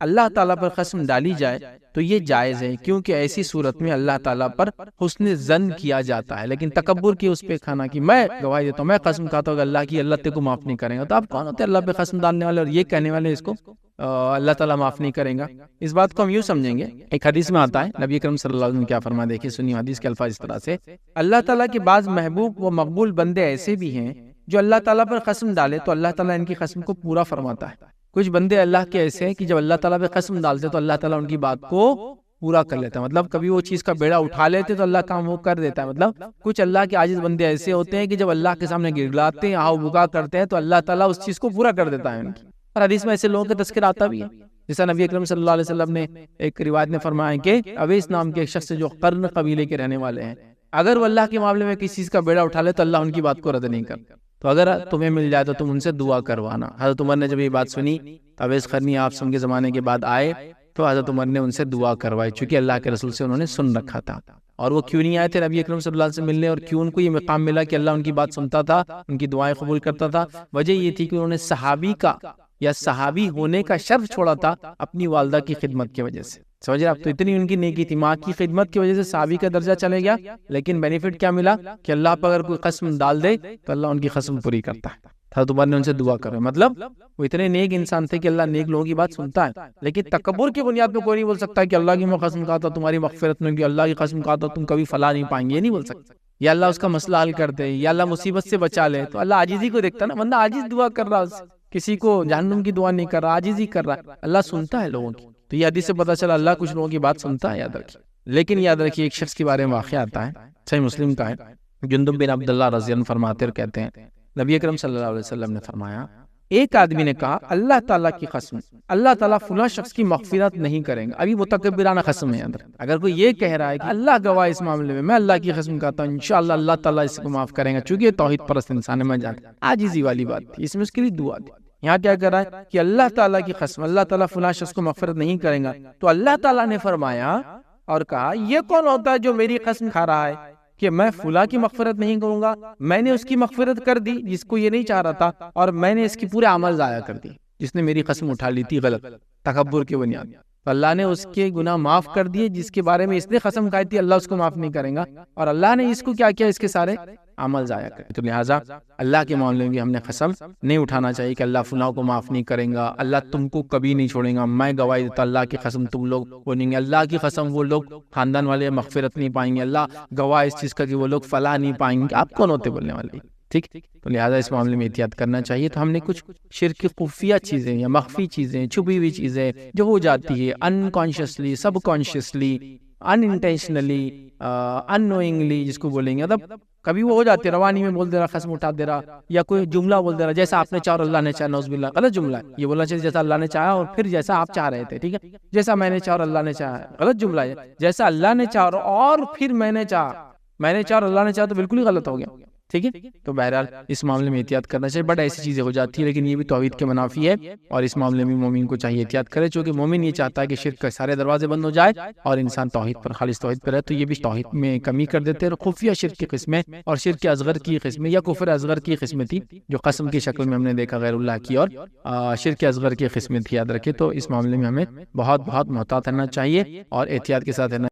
اللہ تعالیٰ پر قسم ڈالی جائے تو یہ جائز ہے، کیونکہ ایسی صورت میں اللہ تعالیٰ پر حسن ظن کیا جاتا ہے۔ لیکن تکبر کی اس پہ کھانا کہ میں گواہی دیتا ہوں، میں قسم کھاتا ہوں کہ اللہ کی، اللہ تیرے کو معاف نہیں کرے گا، تو آپ کون ہوتے ہیں اللہ پہ قسم ڈالنے والے اور یہ کہنے والے اس کو اللہ تعالیٰ معاف نہیں کرے گا؟ اس بات کو ہم یوں سمجھیں گے، ایک حدیث میں آتا ہے نبی اکرم صلی اللہ علیہ وسلم کیا فرمایا، دیکھیے سنیے حدیث کے الفاظ اس طرح سے، اللہ تعالیٰ کے بعض محبوب و مقبول بندے ایسے بھی ہیں جو اللہ تعالیٰ پر قسم ڈالے تو اللہ تعالیٰ ان کی قسم کو پورا فرماتا ہے۔ کچھ بندے اللہ کے ایسے ہیں کہ جب اللہ تعالیٰ پہ قسم ڈالتے تو اللہ تعالیٰ ان کی بات کو پورا کر لیتا ہے، مطلب کبھی وہ چیز کا بیڑا اٹھا لیتے تو اللہ کام وہ کر دیتا ہے۔ مطلب کچھ اللہ کے عاجز بندے ایسے ہوتے ہیں کہ جب اللہ کے سامنے گڑگڑاتے ہیں، آہو بکا کرتے ہیں تو اللہ تعالیٰ اس چیز کو پورا کر دیتا ہے ان کی۔ اور حدیث میں ایسے لوگوں کا تذکرہ آتا بھی ہے، جیسا نبی اکرم صلی اللہ علیہ وسلم نے ایک روایت میں فرمایا کہ اویس نام کے ایک شخص جو قرن قبیلے کے رہنے والے ہیں، اگر وہ اللہ کے معاملے میں کسی چیز کا بیڑا اٹھا لے تو اللہ ان کی بات کو رد نہیں کرتا، تو اگر تمہیں مل جائے تو تم ان سے دعا کروانا۔ حضرت عمر نے جب یہ بات سنی، اویس قرنی آپ کے زمانے کے بعد آئے تو حضرت عمر نے ان سے دعا کروائی، چونکہ اللہ کے رسول سے انہوں نے سن رکھا تھا۔ اور وہ کیوں نہیں آئے تھے نبی اکرم صلی اللہ علیہ وسلم سے ملنے، اور کیوں ان کو یہ مقام ملا کہ اللہ ان کی بات سنتا تھا، ان کی دعائیں قبول کرتا تھا؟ وجہ یہ تھی کہ انہوں نے صحابی کا یا صحابی ہونے کا شرف چھوڑا تھا اپنی والدہ کی خدمت کی وجہ سے۔ سمجھ رہے آپ؟ تو اتنی ان کی نیکی تھی، ماں کی خدمت کی وجہ سے صحابی کا درجہ چلے گیا، لیکن بینیفٹ کیا ملا کہ اللہ پر اگر کوئی قسم ڈال دے تو اللہ ان کی قسم پوری کرتا ہے۔ حضرت عمر نے ان سے دعا کرے، مطلب وہ اتنے نیک انسان تھے کہ اللہ نیک لوگوں کی بات سنتا ہے، لیکن تکبر کی بنیاد پہ کوئی نہیں بول سکتا کہ اللہ کی میں قسم کھاتا تمہاری مغفرت نہیں کی، اللہ کی قسم کھاتا تم کبھی فلاح نہیں پائیں گے، یہ نہیں بول سکتا۔ یا اللہ اس کا مسئلہ حل کر دے، یا اللہ مصیبت سے بچا لے، تو اللہ عاجزی کو دیکھتا نا، بندہ عاجز دعا کر رہا، کسی کو جہنم کی دعا نہیں کر رہا، عاجزی کر رہا ہے، اللہ سنتا ہے لوگوں کی۔ تو یہ حدیث سے پتہ چلا اللہ کچھ لوگوں کی بات سنتا ہے، یاد رکھیے۔ لیکن یاد رکھیے ایک شخص کے بارے میں واقعہ آتا ہے، صحیح مسلم کا ہے، جندب بن عبداللہ رضی اللہ عنہ فرماتے اور کہتے ہیں نبی اکرم صلی اللہ علیہ وسلم نے فرمایا، ایک آدمی نے کہا اللہ تعالیٰ کی قسم، اللہ تعالیٰ فلاں شخص کی مغفرت نہیں کریں گا۔ ابھی متکبرانہ قسم ہے اندر، اگر کوئی یہ کہہ رہا ہے کہ اللہ گواہ اس معاملے میں اللہ کی قسم کہتا ہوں انشاءاللہ اللہ تعالیٰ اس کو معاف کریں گا، چونکہ یہ توحید پرست انسان ہے، میں جانتا ہوں، عاجزی والی بات تھی، اس میں اس کے لیے دعا دی۔ یہاں کیا کر رہا ہے کہ اللہ تعالیٰ کی قسم، اللہ تعالیٰ فلاں شخص کو مغفرت نہیں کریں گا، تو اللہ تعالیٰ نے فرمایا اور کہا یہ کون ہوتا ہے جو میری قسم کھا رہا ہے کہ میں فلاں کی مغفرت نہیں کروں گا؟ میں نے اس کی مغفرت کر دی جس کو یہ نہیں چاہ رہا تھا، اور میں نے اس کی پورے عمل ضائع کر دی جس نے میری قسم اٹھا لی تھی غلط تکبر کی بنیاد۔ تو اللہ نے اس کے گناہ معاف کر دیے جس کے بارے میں اس نے قسم کھائی تھی اللہ اس کو معاف نہیں کرے گا، اور اللہ نے اس کو کیا کیا، اس کے سارے عمل ضائع کرے۔ تو لہٰذا اللہ کے معاملے میں ہم نے قسم نہیں اٹھانا چاہیے کہ اللہ فلاں کو معاف نہیں کرے گا، اللہ تم کو کبھی نہیں چھوڑے گا، میں گواہی دیتا اللہ کی قسم تم لوگ وہ نہیں گے، اللہ کی قسم وہ لوگ خاندان والے مغفرت نہیں پائیں گے، اللہ گواہ اس چیز کا کہ وہ لوگ فلاح نہیں پائیں گے۔ آپ کون ہوتے بولنے والے؟ ٹھیک، تو لہٰذا اس معاملے میں احتیاط کرنا چاہیے۔ تو ہم نے کچھ شرک کی خفیہ چیزیں یا مخفی چیزیں، چھپی ہوئی چیزیں جو ہو جاتی ہے انکانشیسلی، سب کانشیسلی، ان انٹینشنلی، ان نوئنگلی جس کو بولیں گے، مطلب کبھی وہ ہو جاتی ہے روانی میں بول دے رہا، خصم اٹھا دے رہا، یا کوئی جملہ بول دے رہا جیسا آپ نے چاہا اور اللہ نے چاہا، نعوذ باللہ، غلط جملہ ہے یہ بولنا چاہیے جیسا اللہ نے چاہا اور پھر جیسا آپ چاہ رہے تھے، ٹھیک ہے، جیسا میں نے چاہا اور اللہ نے چاہا، غلط جملہ ہے، جیسا اللہ نے چاہا اور پھر میں نے چاہا، میں نے چاہا اور اللہ نے چاہا تو بالکل ہی غلط ہو گیا، ٹھیک ہے۔ تو بہرحال اس معاملے میں احتیاط کرنا چاہیے، بڑا ایسی چیزیں ہو جاتی ہے لیکن یہ بھی توحید کے منافی ہے، اور اس معاملے میں مومن کو چاہیے احتیاط کرے، چونکہ مومن یہ چاہتا ہے کہ شرک کے سارے دروازے بند ہو جائے اور انسان توحید پر، خالص توحید پر رہے، تو یہ بھی توحید میں کمی کر دیتے ہیں۔ خفیہ شرک کی قسمیں اور شرک اصغر کی قسمیں یا کفر اصغر کی قسمیں تھی جو قسم کی شکل میں ہم نے دیکھا غیر اللہ کی، اور شرک اصغر کی قسمیں تھی، یاد رکھے۔ تو اس معاملے میں ہمیں بہت محتاط رہنا چاہیے اور احتیاط کے ساتھ رہنا